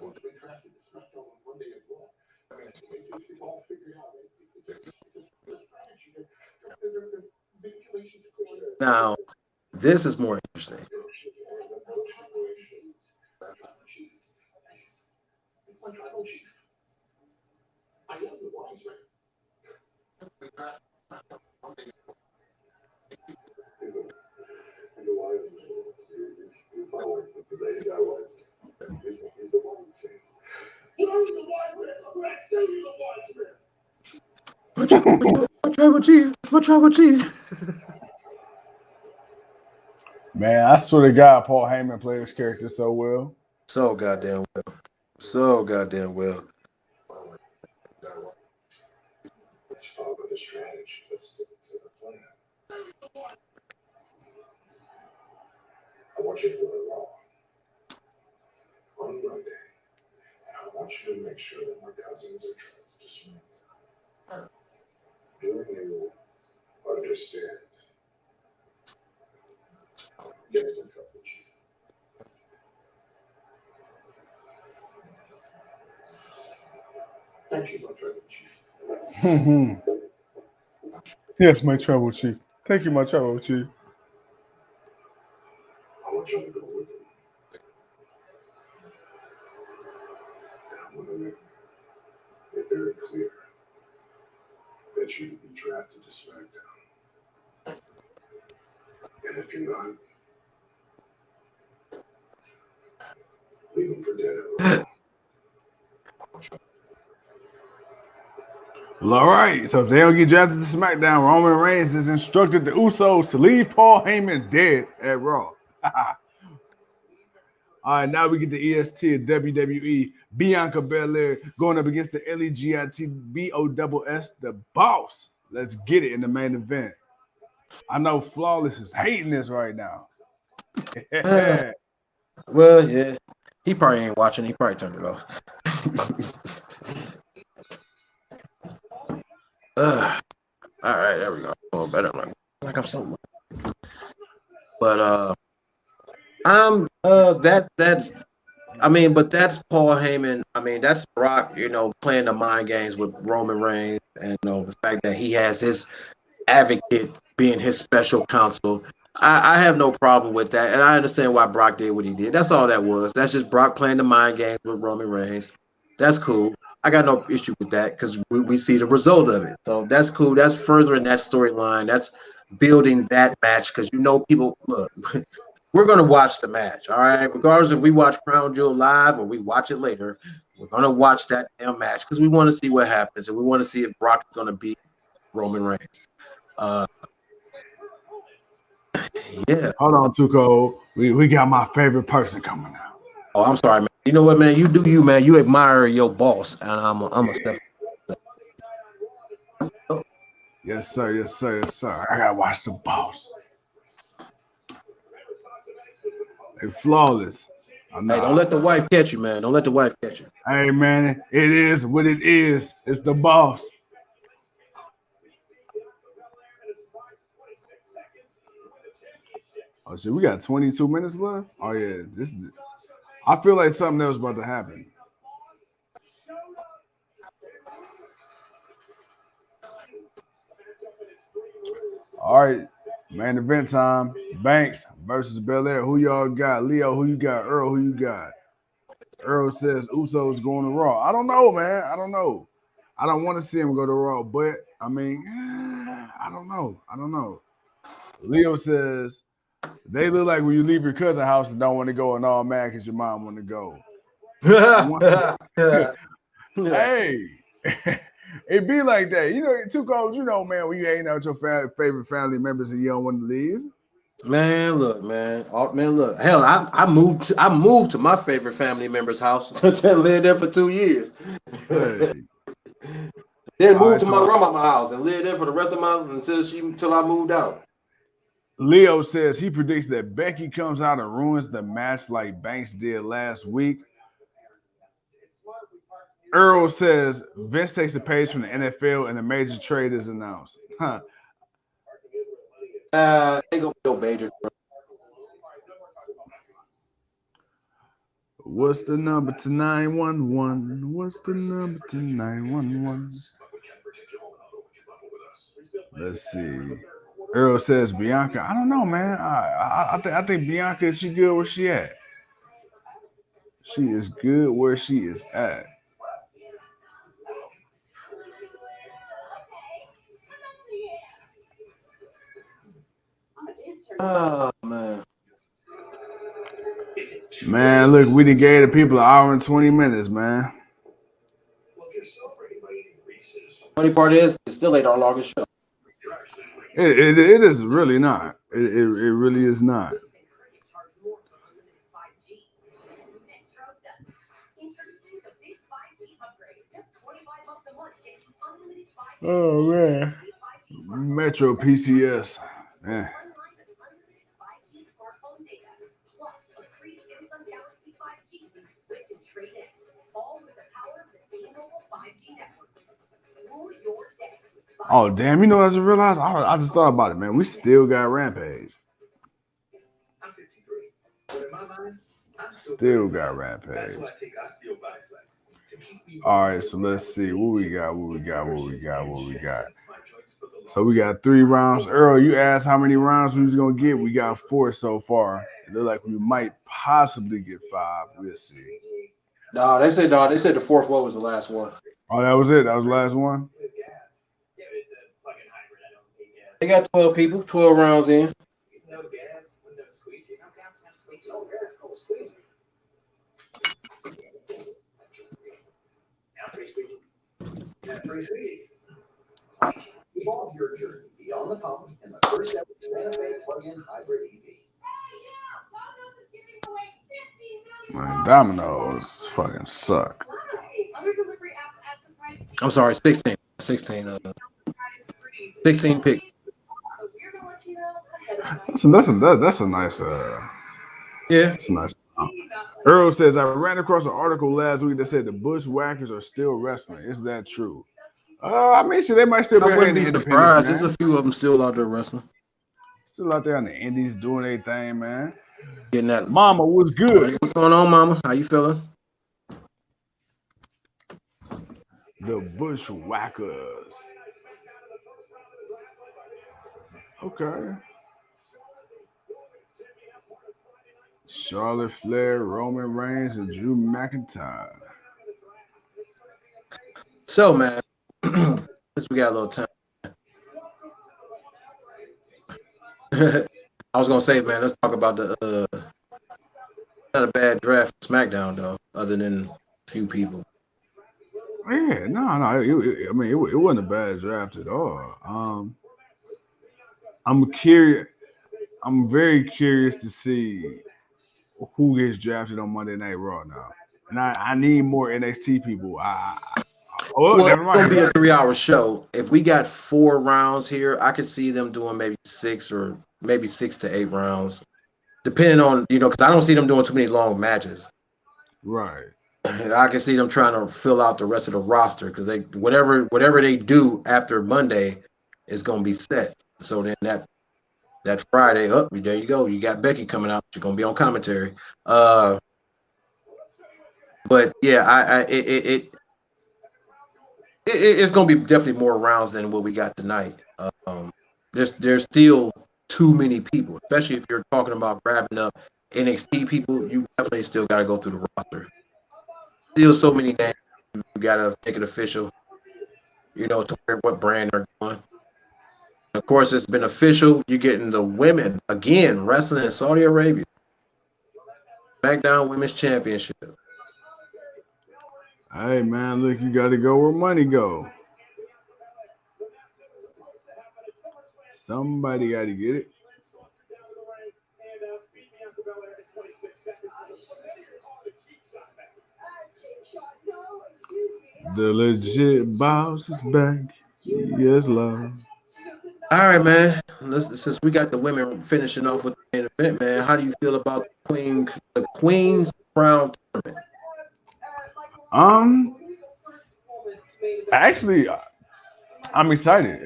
Once we drafted to Smackdown on Monday at Raw, it's all figured out. It's a strategy. Manipulation. Now, this is more interesting. My tribal chief. I am the wise man. He's a wise man. He's my wise man. He's our wise man. He's the wise man. Who's the watchman? I'm going to send you the watchman. My tribal chief. My tribal chief. Man, I swear to God, Paul Heyman played his character so well. So goddamn well. So goddamn well. Let's follow the strategy. Let's stick to the plan. I want you to go to Raw on Monday, and I want you to make sure that my cousins are trying to swing. Do you understand? Yes, no trouble, Chief. Thank you, my tribal chief. Yes, my tribal chief. Thank you, my tribal chief. I want you to go with him. And I want to make it very clear that you will be drafted to SmackDown. And if you're not, leave him for dead at Raw. Well, all right. So if they don't get drafted to SmackDown, Roman Reigns has instructed the Usos to leave Paul Heyman dead at Raw. All right, now we get the EST of WWE. Bianca Belair going up against the LEGIT BOSS, the Boss. Let's get it in the main event. I know Flawless is hating this right now. Well, yeah. He probably ain't watching. He probably turned it off. All right, there we go. Oh, better. Like I'm so. But that's. I mean, but that's Paul Heyman. I mean, that's Brock. Playing the mind games with Roman Reigns, and the fact that he has his advocate being his special counsel. I have no problem with that, and I understand why Brock did what he did. That's all that was. That's just Brock playing the mind games with Roman Reigns. That's cool. I got no issue with that because we see the result of it. So that's cool. That's furthering that storyline. That's building that match because people look. We're gonna watch the match, all right. Regardless if we watch Crown Jewel live or we watch it later, we're gonna watch that damn match because we want to see what happens and we want to see if Brock is gonna beat Roman Reigns. Yeah. Hold on, Tuco. We got my favorite person coming out. Oh, I'm sorry, man. You know what, man? You do you, man. You admire your boss, and I'm a step. Yes, sir. Yes, sir. Yes, sir. I gotta watch the Boss. Hey, Flawless. Hey, don't let the wife catch you, man. Don't let the wife catch you. Hey, man, it is what it is. It's the Boss. Oh shit, we got 22 minutes left. Oh yeah, this is. I feel like something else about to happen. All right, main event time. Banks versus Belair. Who y'all got? Leo, who you got? Earl, who you got? Earl says Usos going to Raw. I don't know, man. I don't know. I don't want to see him go to Raw, but I mean, I don't know. Leo says they look like when you leave your cousin's house and don't want to go and all mad because your mom want to go. Hey, it be like that. Tuco, man, when you hanging out with your favorite family members and you don't want to leave. Man, look, man. Look. Hell, I moved to my favorite family member's house and lived there for 2 years. Hey. Then moved to my grandma's house and lived there for the rest of my until I moved out. Leo says he predicts that Becky comes out and ruins the match like Banks did last week. Earl says Vince takes a page from the NFL and a major trade is announced. Huh. They go no major. What's the number to 911? What's the number to 911? Let's see. Earl says Bianca. I don't know, man. I think Bianca, she good where she at. She is good where she is at. Oh man. Man, look, we done gave the people an hour and 20 minutes, man. Funny part is, it still ain't our longest show. It is really not. It really is not. Oh man, Metro PCS. Yeah. Oh damn! You know, as I realized, I just thought about it, man. We still got Rampage. I'm 53. But in my mind, I'm Still got Rampage. That's why I take osteobiotics to keep me. All right, so let's see what we got. So we got 3 rounds. Earl, you asked how many rounds we was gonna get. We got 4 so far. It looked like we might possibly get 5. We'll see. No, they said the fourth one was the last one. Oh, that was it. That was the last one. They got 12 people, 12 rounds in. No gas, no squeegee. No gas, no squeegee. No gas, no squeegee. Now free squeegee. Yeah, free squeegee. Evolve your journey beyond the pump in the first ever Santa Fe plug-in hybrid EV. Man, Domino's fucking suck. I'm sorry, 16 picks. That's a nice Yeah. That's a nice. Earl says I ran across an article last week that said the Bushwhackers are still wrestling. Is that true? I mean, they might still be I wouldn't be surprised. There's a few of them still out there wrestling. Still out there on the indies doing their thing, man. Getting that. Mama was good. What's going on, Mama? How you feeling? The Bushwhackers. Okay. Charlotte Flair, Roman Reigns, and Drew McIntyre. So, man, since we got a little time, I was gonna say, man, let's talk about the not a bad draft for SmackDown though, other than a few people. Yeah, no. It wasn't a bad draft at all. I'm curious. I'm very curious to see who gets drafted on Monday Night Raw now, and I need more NXT people. Well, it's gonna be a 3-hour show. If we got 4 rounds here, I could see them doing maybe 6 or maybe 6 to 8 rounds, depending on because I don't see them doing too many long matches. Right. I can see them trying to fill out the rest of the roster because they whatever they do after Monday is gonna be set. So then that Friday, there you go. You got Becky coming out. She's gonna be on commentary. But yeah, it's gonna be definitely more rounds than what we got tonight. There's still too many people, especially if you're talking about grabbing up NXT people. You definitely still got to go through the roster. Still so many names. You got to make it official. To what brand they're going. Of course, it's been official. You're getting the women again wrestling in Saudi Arabia. Smackdown Women's Championship. Hey man, look, you got to go where money go. Somebody got to get it. The legit boss is back. Yes, love. All right, man. Since we got the women finishing off with the main event, man, how do you feel about the Queen's Crown tournament? Actually, I'm excited.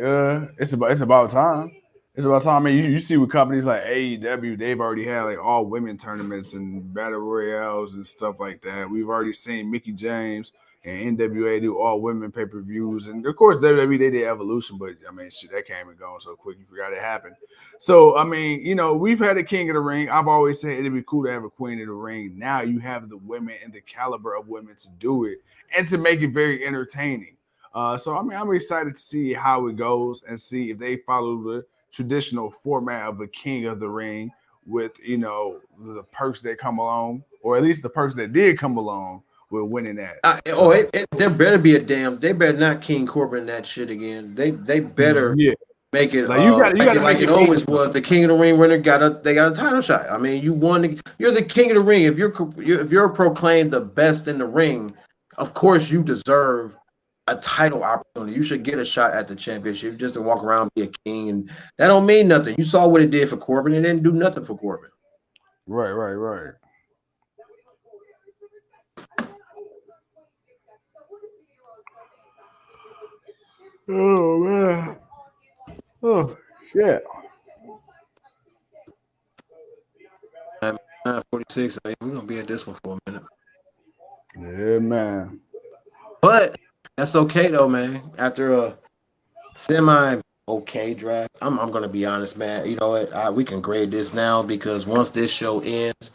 It's about time. It's about time. I mean, you see with companies like AEW, they've already had like all women tournaments and battle royales and stuff like that. We've already seen Mickie James and NWA do all women pay-per-views, and of course WWE they did Evolution, but I mean, shit, that came and gone so quick you forgot it happened. So I mean, we've had a King of the Ring. I've always said it'd be cool to have a Queen of the Ring. Now you have the women and the caliber of women to do it and to make it very entertaining. So I mean, I'm excited to see how it goes and see if they follow the traditional format of a King of the Ring with the perks that come along, or at least the perks that did come along with winning that. There better be a damn. They better not King Corbin that shit again. They better make it like you got to like it always was. The King of the Ring winner got a title shot. I mean, you're the King of the Ring. If you're proclaimed the best in the ring, of course you deserve a title opportunity. You should get a shot at the championship just to walk around and be a king, and that don't mean nothing. You saw what it did for Corbin. It didn't do nothing for Corbin. Right. Oh man. Oh shit. 9:46. We're gonna be at this one for a minute. Yeah, man. But that's okay though, man. After a semi-okay draft, I'm gonna be honest, man. You know what? We can grade this now because once this show ends,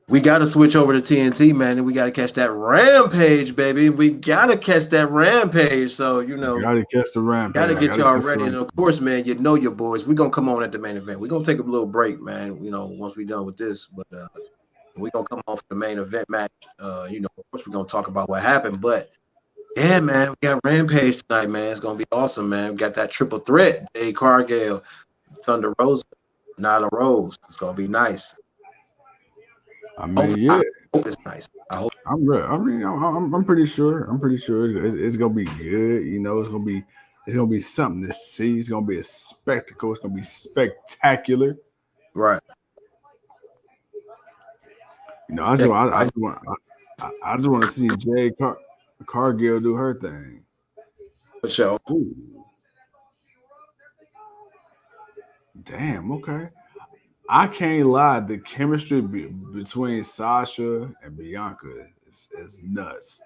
we got to switch over to TNT, man, and we got to catch that Rampage, baby. We got to catch that Rampage. So, you know, got to catch the Rampage. Got to get y'all ready. And of course, man, you know your boys. We're going to come on at the main event. We're going to take a little break, man, you know, once we're done with this. But we're going to come on for the main event match. You know, of course, we're going to talk about what happened. But, yeah, man, we got Rampage tonight, man. It's going to be awesome, man. We got that triple threat. Jade Cargill, Thunder Rosa, Nyla Rose. It's going to be nice. I mean, I hope it's nice. I'm pretty sure. I'm pretty sure it's gonna be good. You know, it's gonna be something to see. It's gonna be a spectacle. It's gonna be spectacular. Right. You know, I just want to see Jade Cargill do her thing. For sure. Ooh. Damn. Okay. I can't lie. The chemistry between Sasha and Bianca is nuts.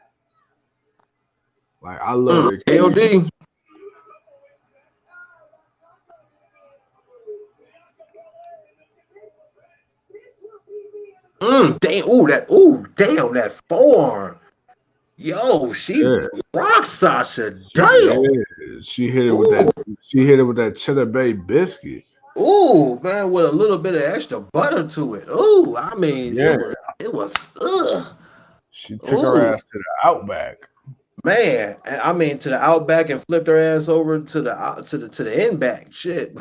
Like I love it. KOD. Damn that forearm. Yo, she rocked Sasha. Damn. Yeah, she hit it with that. She hit it with that cheddar bay biscuit. Ooh, man, with a little bit of extra butter to it. Ooh, I mean, it was. She took her ass to the Outback. Man, I mean to the Outback and flipped her ass over to the end back. Shit,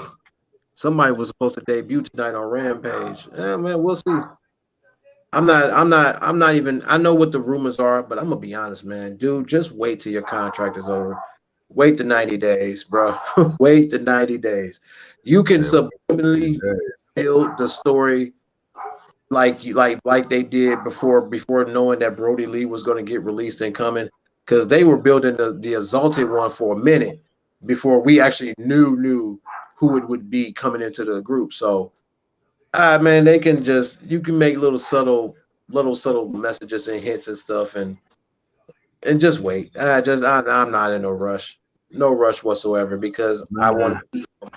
somebody was supposed to debut tonight on Rampage. Yeah, man, we'll see. I'm not even. I know what the rumors are, but I'm gonna be honest, man, dude. Just wait till your contract is over. Wait the 90 days, bro. Wait the 90 days. You can subliminally build the story like they did before knowing that Brody Lee was going to get released and coming, because they were building the Exalted One for a minute before we actually knew who it would be coming into the group. So, man, you can make little subtle messages and hints and stuff, and just wait. I'm not in no rush whatsoever, because I want to see him.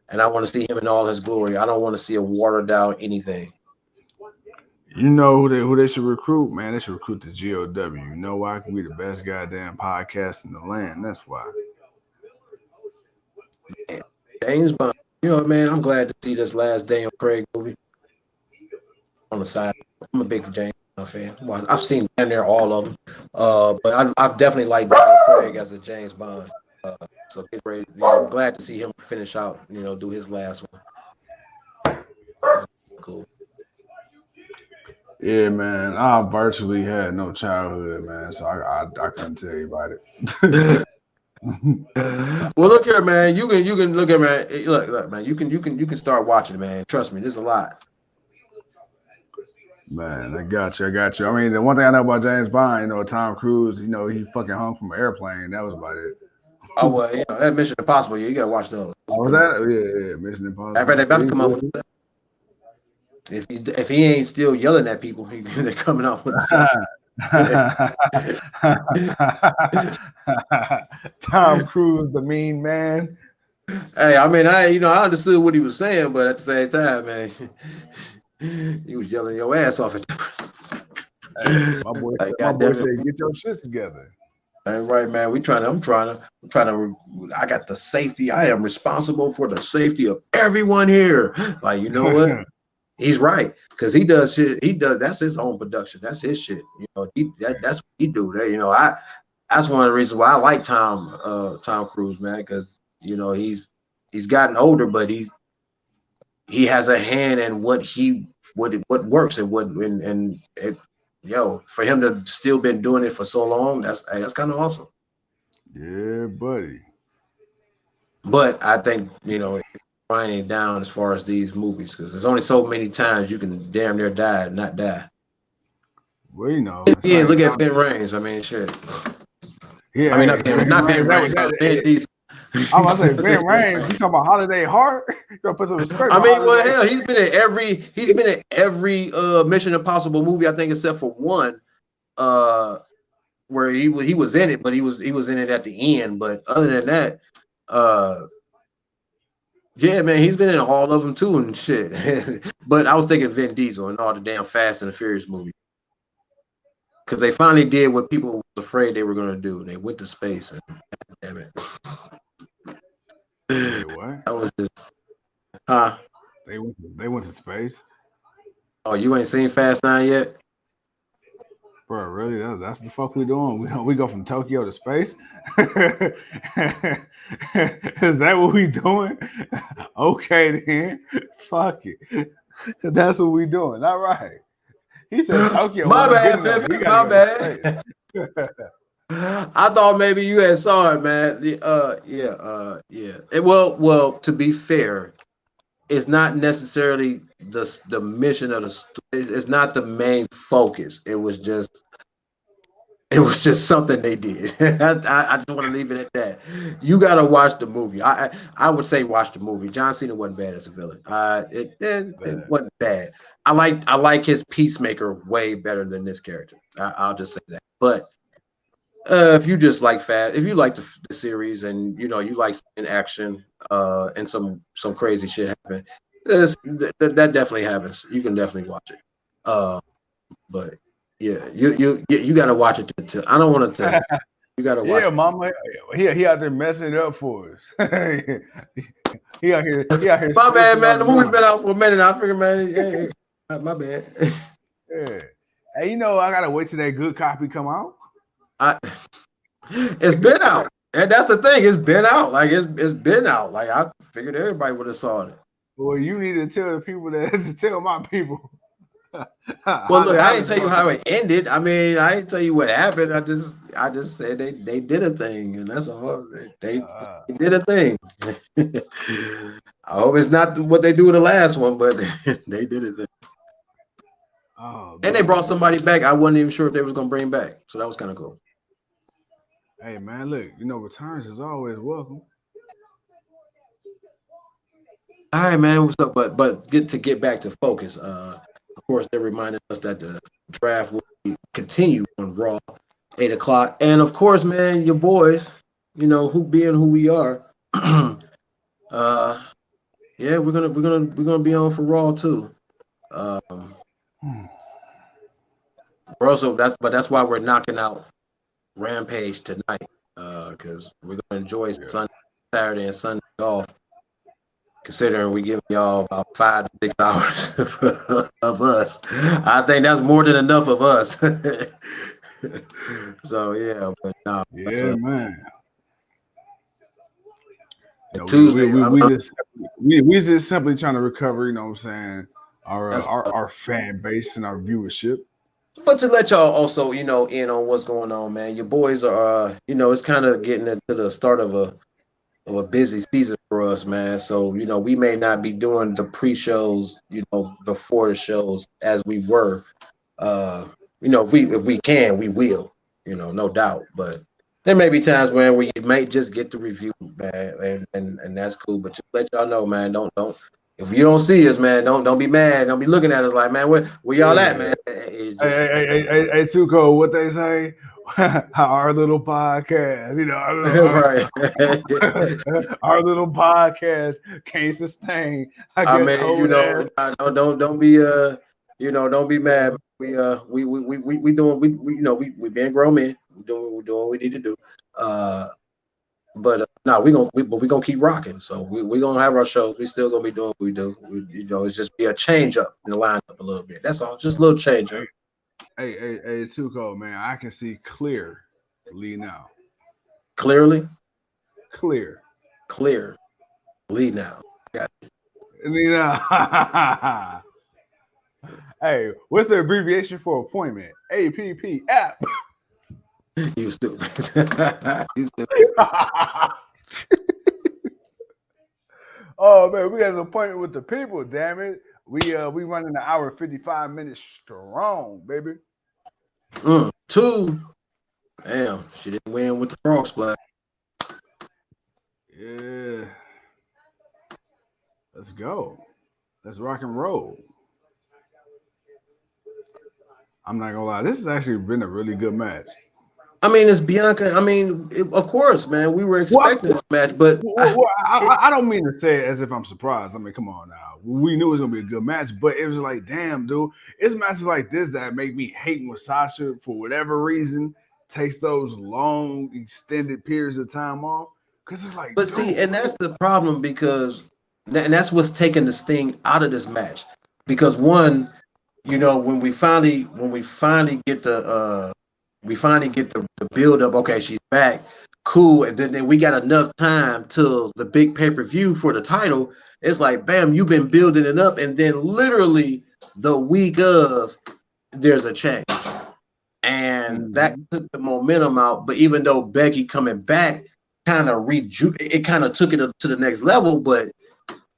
And I want to see him in all his glory. I don't want to see a watered down anything. You know who they should recruit, man? They should recruit the GOW. You know why? We the best goddamn podcast in the land. That's why. Man, James Bond. You know, man, I'm glad to see this last Daniel Craig movie on the side. I'm a big James Bond fan. Well, I've seen down there all of them. But I've definitely liked Daniel Craig as a James Bond. So get ready. You know, glad to see him finish out. You know, do his last one. Cool. Yeah, man. I virtually had no childhood, man. So I couldn't tell you about it. Well, look here, man. You can look at man. Look, man. You can start watching, man. Trust me, there's a lot. Man, I got you. I mean, the one thing I know about James Bond, you know, Tom Cruise, you know, he fucking hung from an airplane. That was about it. Oh well, you know that Mission Impossible. You gotta watch those. Oh, was that? Yeah, Mission Impossible. I bet they about to come up with that. If he ain't still yelling at people, they're coming out with Tom Cruise, the mean man. Hey, I mean, I understood what he was saying, but at the same time, man, he was yelling your ass off at that person. Hey, my boy said, "Get your shit together." Right, man. I'm trying to. I got the safety. I am responsible for the safety of everyone here. Like, you know what? He's right, because he does shit. He does, that's his own production. That's his shit. You know, that's what he do. That, you know, that's one of the reasons why I like Tom Cruise, man, because you know he's gotten older, but he has a hand in what works and what and it, yo, for him to still been doing it for so long, that's kind of awesome. Yeah, buddy. But I think, you know, winding down as far as these movies, because there's only so many times you can damn near die and not die. Well, you know, Yeah, look at Ben Reigns. I mean, shit. Yeah, I mean, not Ben Reigns. Ben Diesel. I'm about to say Ben Reigns. You talking about Holiday Heart? You gotta put some respect. I mean, well, hell, he's been in every Mission Impossible movie, I think, except for one, where he was in it, but he was in it at the end. But other than that, yeah, man, he's been in all of them too and shit. But I was thinking Vin Diesel and all the damn Fast and the Furious movies, because they finally did what people was afraid they were gonna do. They went to space, and damn it. Wait, what? That was just, huh? They went to space. Oh, you ain't seen Fast 9 yet? Bro, really? That's the fuck we doing? We go from Tokyo to space? Is that what we doing? Okay, then. Fuck it. That's what we doing. All right. He said Tokyo. My bad, baby. My bad. I thought maybe you had saw it, man. Yeah. Well, to be fair, it's not necessarily the mission of the. It's not the main focus. It was just something they did. I just want to leave it at that. You gotta watch the movie. I would say watch the movie. John Cena wasn't bad as a villain. It wasn't bad. I like his Peacemaker way better than this character. I'll just say that. But if you just like if you like the series, and you know you like in action and some crazy shit happen, that definitely happens. You can definitely watch it. But yeah, you gotta watch it too. I don't want to tell you. You gotta watch. Yeah, mama. He out there messing it up for us. he out here. My bad, man. The movie's been out for a minute. I figured, man. Hey, my bad. Yeah. Hey, you know, I gotta wait till that good copy come out. It's been out, and that's the thing. It's been out. Like it's been out. Like I figured everybody would have saw it. Well, you need to tell the people to tell my people. Well, look, I didn't tell you how it ended. I mean, I didn't tell you what happened. I just said they did a thing, and that's all. They did a thing. I hope it's not what they do with the last one, but they did a thing. Oh, and they brought somebody back I wasn't even sure if they was gonna bring back, so that was kind of cool. Hey man, look, you know, returns is always welcome. All right, man. What's up? But get back to focus. Of course, they reminded us that the draft will continue on Raw, 8 o'clock, and of course, man, your boys, you know, who we are. Yeah, we're gonna be on for Raw too. Also, that's why we're knocking out Rampage tonight, because we're gonna enjoy Sunday, Saturday, and Sunday off. Considering we give y'all about 5 to 6 hours of us, I think that's more than enough of us. So yeah, but yeah, man. Tuesday, we just simply trying to recover. You know what I'm saying? Our fan base and our viewership. But to let y'all also, you know, in on what's going on, man. Your boys are, you know, it's kind of getting into the start of a busy season for us, man. So, you know, we may not be doing the pre-shows, you know, before the shows as we were. You know, if we can, we will, you know, no doubt. But there may be times when we may just get the review, man, and that's cool. But just let y'all know, man, don't if you don't see us, man, don't be mad. Don't be looking at us like, man, where y'all at, man? Hey, Tuco, what they say? Our little podcast, you know, our little podcast can't sustain. I mean, you know, don't be you know, don't be mad. We doing we you know we being grown men. We're doing what we need to do. But we gonna keep rocking. So we gonna have our shows. We still gonna be doing what we do. It's just be a change up in the lineup a little bit. That's all. Just a little change up. Hey, Tuco, man, I can see clearly now. Clearly, Clear. lead now. Lena. Hey, what's the abbreviation for appointment? APP app. You stupid. You stupid. Oh man, we got an appointment with the people. Damn it, we running an hour 55 minutes strong, baby. 2. Damn, she didn't win with the frog splash. Yeah, let's go. Let's rock and roll. I'm not gonna lie, this has actually been a really good match. I mean, it's Bianca. I mean, of course, man. We were expecting this match, but I don't mean to say it as if I'm surprised. I mean, come on now. We knew it was gonna be a good match, but it was like, damn, dude. It's matches like this that make me hate when Sasha, for whatever reason, takes those long, extended periods of time off. Because it's like, but dude. see, and that's the problem because, and that's what's taking the sting out of this match. Because one, when we finally get the build up. Okay, she's back. Cool. And then we got enough time till the big pay-per-view for the title. It's like, bam, you've been building it up. And then literally the week of, there's a change. And that took the momentum out. But even though Becky coming back kind of it kind of took it up to the next level. But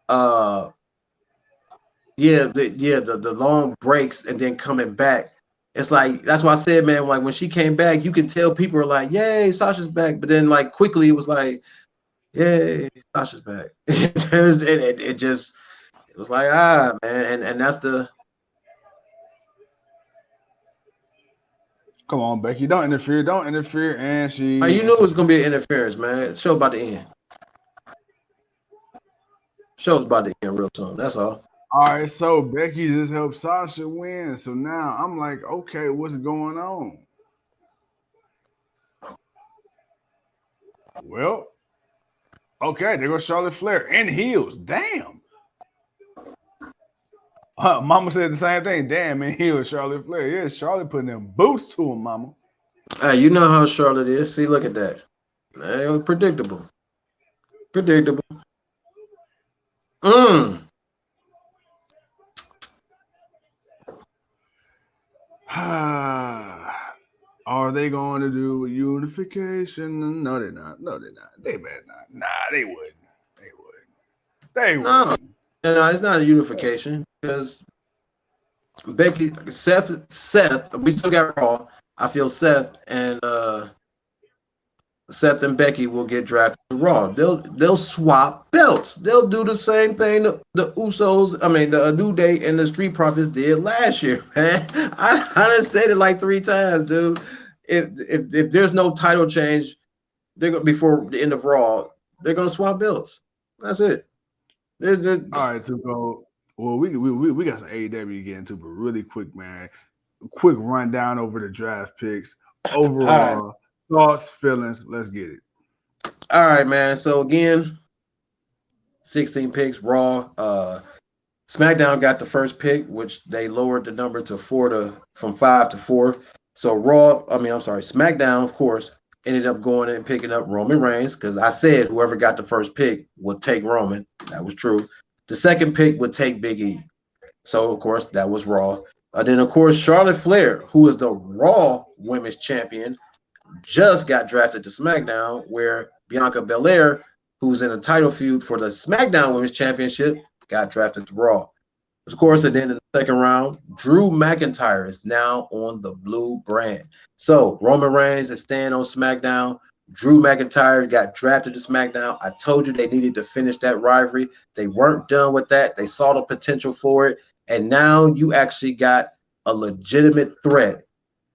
the long breaks and then coming back. It's like, that's why I said, man, like when she came back, you can tell people are like, yay, Sasha's back. But then like quickly it was like, yay, Sasha's back. it was like, man. And that's the. Come on, Becky, don't interfere. And she. You knew it was going to be an interference, man. Show about to end. Show's about to end real soon. That's all. All right, so Becky just helped Sasha win. So now I'm like, okay, what's going on? Well, okay, there goes Charlotte Flair in heels. Damn. Mama said the same thing. Damn, in heels, Charlotte Flair. Yeah, Charlotte putting them boots to him, Mama. Hey, you know how Charlotte is. See, look at that. It was predictable. Are they going to do a unification? No, they're not. They better not. Nah, they wouldn't. No, it's not a unification because Becky, Seth, we still got Raw. I feel Seth and Becky will get drafted to Raw. They'll swap belts. They'll do the same thing the Usos, the New Day and the Street Profits did last year, man. I done said it like 3 times, dude. If there's no title change, they're gonna before the end of Raw, they're gonna swap belts. That's it. All right, Tuco. Well, we got some AEW to get into, but really quick, man. Quick rundown over the draft picks. Overall thoughts, feelings. Let's get it. All right, man. So again, 16 picks. Raw. SmackDown got the first pick, which they lowered the number to from 5 to 4. So SmackDown, of course, ended up going and picking up Roman Reigns because I said whoever got the first pick would take Roman. That was true. The second pick would take Big E. So, of course, that was Raw. Then, of course, Charlotte Flair, who is the Raw Women's Champion, just got drafted to SmackDown, where Bianca Belair, who's in a title feud for the SmackDown Women's Championship, got drafted to Raw. Of course, and then in the second round, Drew McIntyre is now on the blue brand. So Roman Reigns is staying on SmackDown. Drew McIntyre got drafted to SmackDown. I told you they needed to finish that rivalry. They weren't done with that. They saw the potential for it. And now you actually got a legitimate threat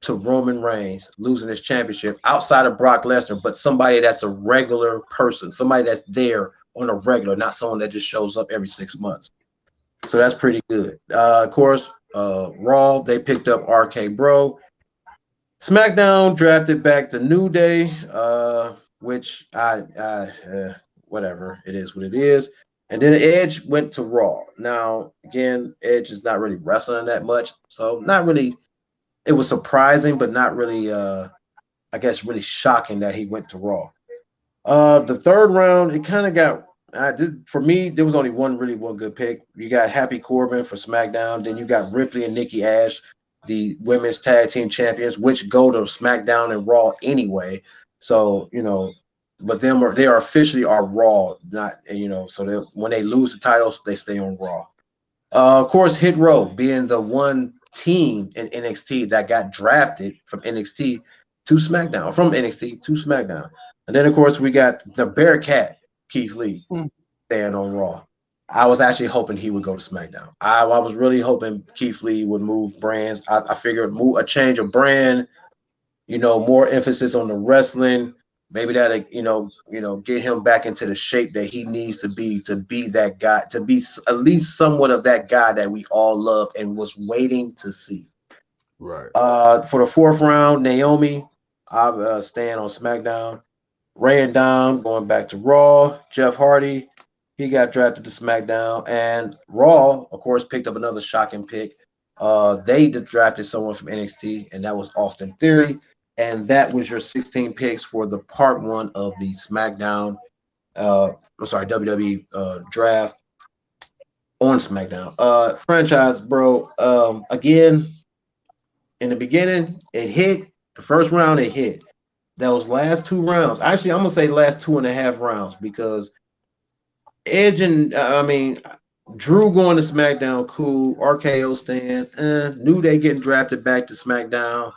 to Roman Reigns losing his championship outside of Brock Lesnar, but somebody that's a regular person, somebody that's there on a regular, not someone that just shows up every 6 months. So that's pretty good. Of course, Raw, they picked up RK Bro. SmackDown drafted back the New Day. which whatever, it is what it is. And then Edge went to Raw. Now, again, Edge is not really wrestling that much, so not really. It was surprising, but not really. I guess really shocking that he went to Raw. The third round, it kind of got. For me, there was only one good pick. You got Happy Corbin for SmackDown. Then you got Ripley and Nikki Ash, the women's tag team champions, which go to SmackDown and Raw anyway. So but they are officially Raw, not So when they lose the titles, they stay on Raw. Of course, Hit Row being the one team in NXT that got drafted from NXT to SmackDown, from NXT to SmackDown. And then, of course, we got the Bearcat, Keith Lee, staying on Raw. I was actually hoping he would go to SmackDown. I was really hoping Keith Lee would move brands. I figured a change of brand, more emphasis on the wrestling. Maybe that get him back into the shape that he needs to be that guy, to be at least somewhat of that guy that we all loved and was waiting to see. Right. For the fourth round, Naomi, I'm staying on SmackDown. Ray and Dom going back to Raw. Jeff Hardy, he got drafted to SmackDown, and Raw, of course, picked up another shocking pick. They drafted someone from NXT, and that was Austin Theory. And that was your 16 picks for the part one of the SmackDown, WWE draft on SmackDown. Franchise, bro. Again, in the beginning, it hit. The first round, it hit. Those last two rounds, actually, I'm going to say the last 2.5 rounds, because Edge and, Drew going to SmackDown, cool. RKO stand, New Day getting drafted back to SmackDown.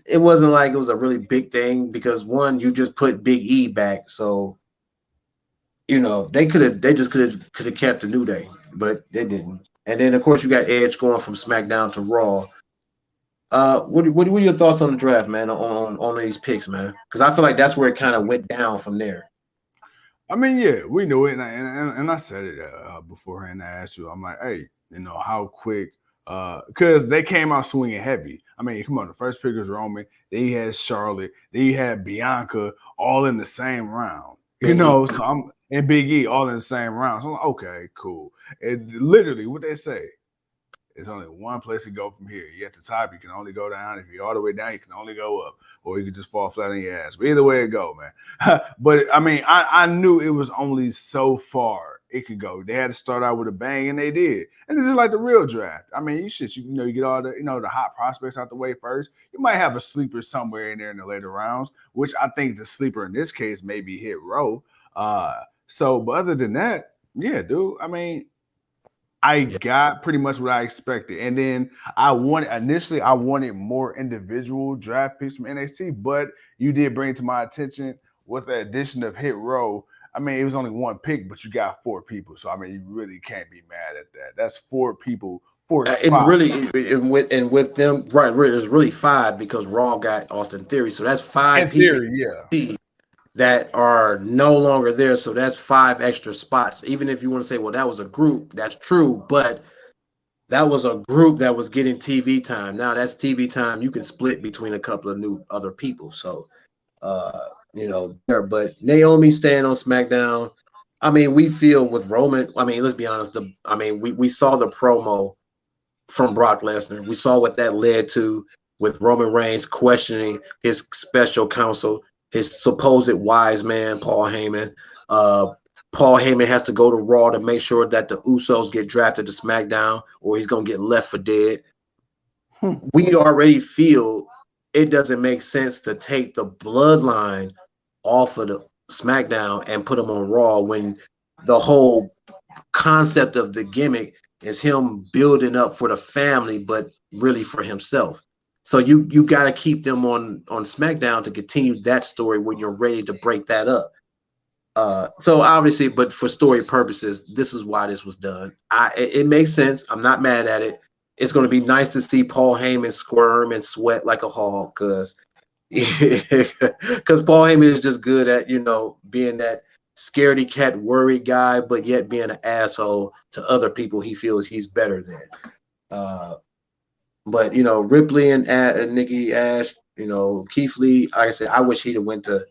It wasn't like it was a really big thing, because one, you just put Big E back, so they just could have kept the New Day, but they didn't. And then of course you got Edge going from SmackDown to Raw. What are your thoughts on the draft, man? On these picks, man? Because I feel like that's where it kind of went down from there. I mean, yeah, we knew it, and I said it beforehand. I asked you, I'm like, hey, how quick. Because they came out swinging heavy. I mean, come on, the first pick was Roman. Then you had Charlotte. Then you had Bianca, all in the same round. So I'm and Big E all in the same round. So I'm like, okay, cool. And literally, what they say, there's only one place to go from here. You at the top, you can only go down. If you're all the way down, you can only go up, or you can just fall flat on your ass. But either way it go, man. But I mean, I knew it was only so far it could go. They had to start out with a bang, and they did. And this is like the real draft. I mean, you get all the the hot prospects out the way first. You might have a sleeper somewhere in there in the later rounds, which I think the sleeper in this case may be Hit Row. But other than that, yeah, dude. I mean, I got pretty much what I expected. And then I wanted more individual draft picks from NXT, but you did bring to my attention with the addition of Hit Row. I mean, it was only one pick, but you got 4 people. So I mean, you really can't be mad at that. That's 4 people, 4 spots. With them, right, there's really 5, because Raw got Austin Theory. So that's 5 people that are no longer there. So that's 5 extra spots. Even if you want to say, well, that was a group, that's true, but that was a group that was getting TV time. Now that's TV time you can split between a couple of new other people. So but Naomi staying on SmackDown. I mean, we feel with Roman, I mean, let's be honest, we saw the promo from Brock Lesnar. We saw what that led to, with Roman Reigns questioning his special counsel, his supposed wise man, Paul Heyman. Paul Heyman has to go to Raw to make sure that the Usos get drafted to SmackDown, or he's going to get left for dead. We already feel it doesn't make sense to take the bloodline off of the SmackDown and put them on Raw, when the whole concept of the gimmick is him building up for the family, but really for himself. So you got to keep them on SmackDown to continue that story when you're ready to break that up. So obviously, but for story purposes, this is why this was done. It makes sense. I'm not mad at it. It's going to be nice to see Paul Heyman squirm and sweat like a hog, because Paul Heyman is just good at, being that scaredy cat worried guy, but yet being an asshole to other people he feels he's better than. But Ripley and Nikki Ash, Keith Lee, like I said, I wish he'd have went to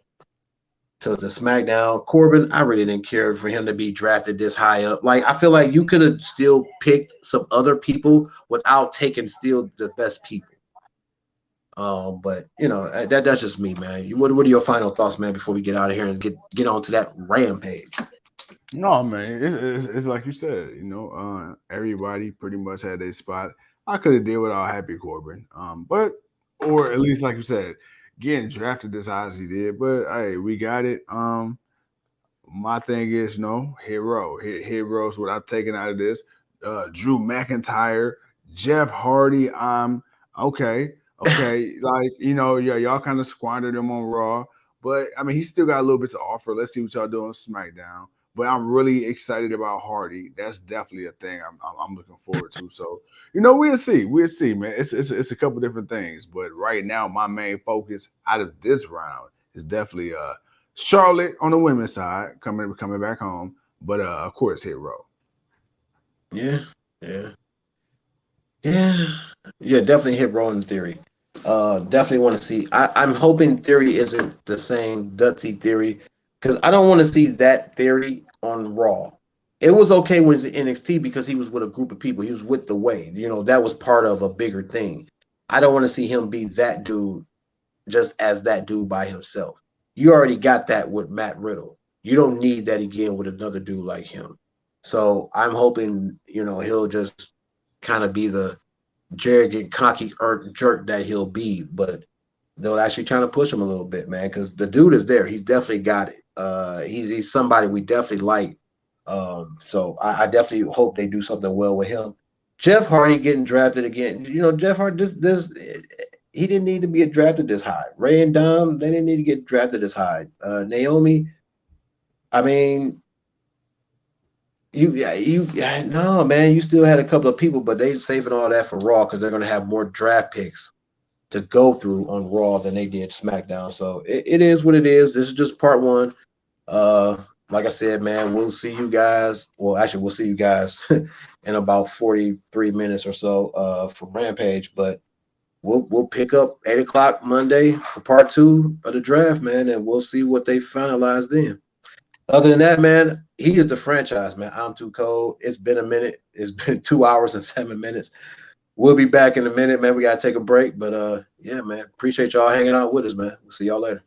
to the SmackDown. Corbin, I really didn't care for him to be drafted this high up. Like, I feel like you could have still picked some other people without taking still the best people. But you know, that's just me, man. What are your final thoughts, man, before we get out of here and get on to that rampage? No, man, it's like you said, you know, everybody pretty much had their spot. I could have did without Happy Corbin, but or at least like you said, getting drafted this high as he did. But hey, we got it. My thing is no heroes. What I've taken out of this, Drew McIntyre, Jeff Hardy. Okay, like you know, yeah, y'all kind of squandered him on Raw, but I mean, he still got a little bit to offer. Let's see what y'all do on SmackDown. But I'm really excited about Hardy. That's definitely a thing I'm looking forward to. So you know, we'll see, man. It's a couple different things, but right now my main focus out of this round is definitely Charlotte on the women's side coming back home, but of course Hit Row. Yeah. Definitely Hit Row in Theory. Definitely want to see. I'm hoping Theory isn't the same Dutzy Theory, because I don't want to see that Theory on Raw. It was okay when he was in NXT because he was with a group of people. He was with the Way. You know, that was part of a bigger thing. I don't want to see him be that dude just as that dude by himself. You already got that with Matt Riddle. You don't need that again with another dude like him. So I'm hoping, you know, he'll just kind of be the arrogant, cocky jerk that he'll be, but they'll actually trying to push him a little bit, man, because the dude is there. He's definitely got it. He's somebody we definitely like. So I definitely hope they do something well with him. Jeff Hardy getting drafted again. You know, Jeff Hardy, he didn't need to be drafted this high. Ray and Dom, they didn't need to get drafted this high. Naomi, I mean, no, man, you still had a couple of people, but they saving all that for Raw because they're going to have more draft picks to go through on Raw than they did SmackDown. So it is what it is. This is just part one. Like I said, man, we'll see you guys. Well, actually, we'll see you guys in about 43 minutes or so for Rampage, but we'll pick up 8 o'clock Monday for part 2 of the draft, man, and we'll see what they finalize then. Other than that, man, he is the franchise, man. I'm too cold. It's been a minute. It's been 2 hours and 7 minutes. We'll be back in a minute, man. We got to take a break. But, yeah, man, appreciate y'all hanging out with us, man. We'll see y'all later.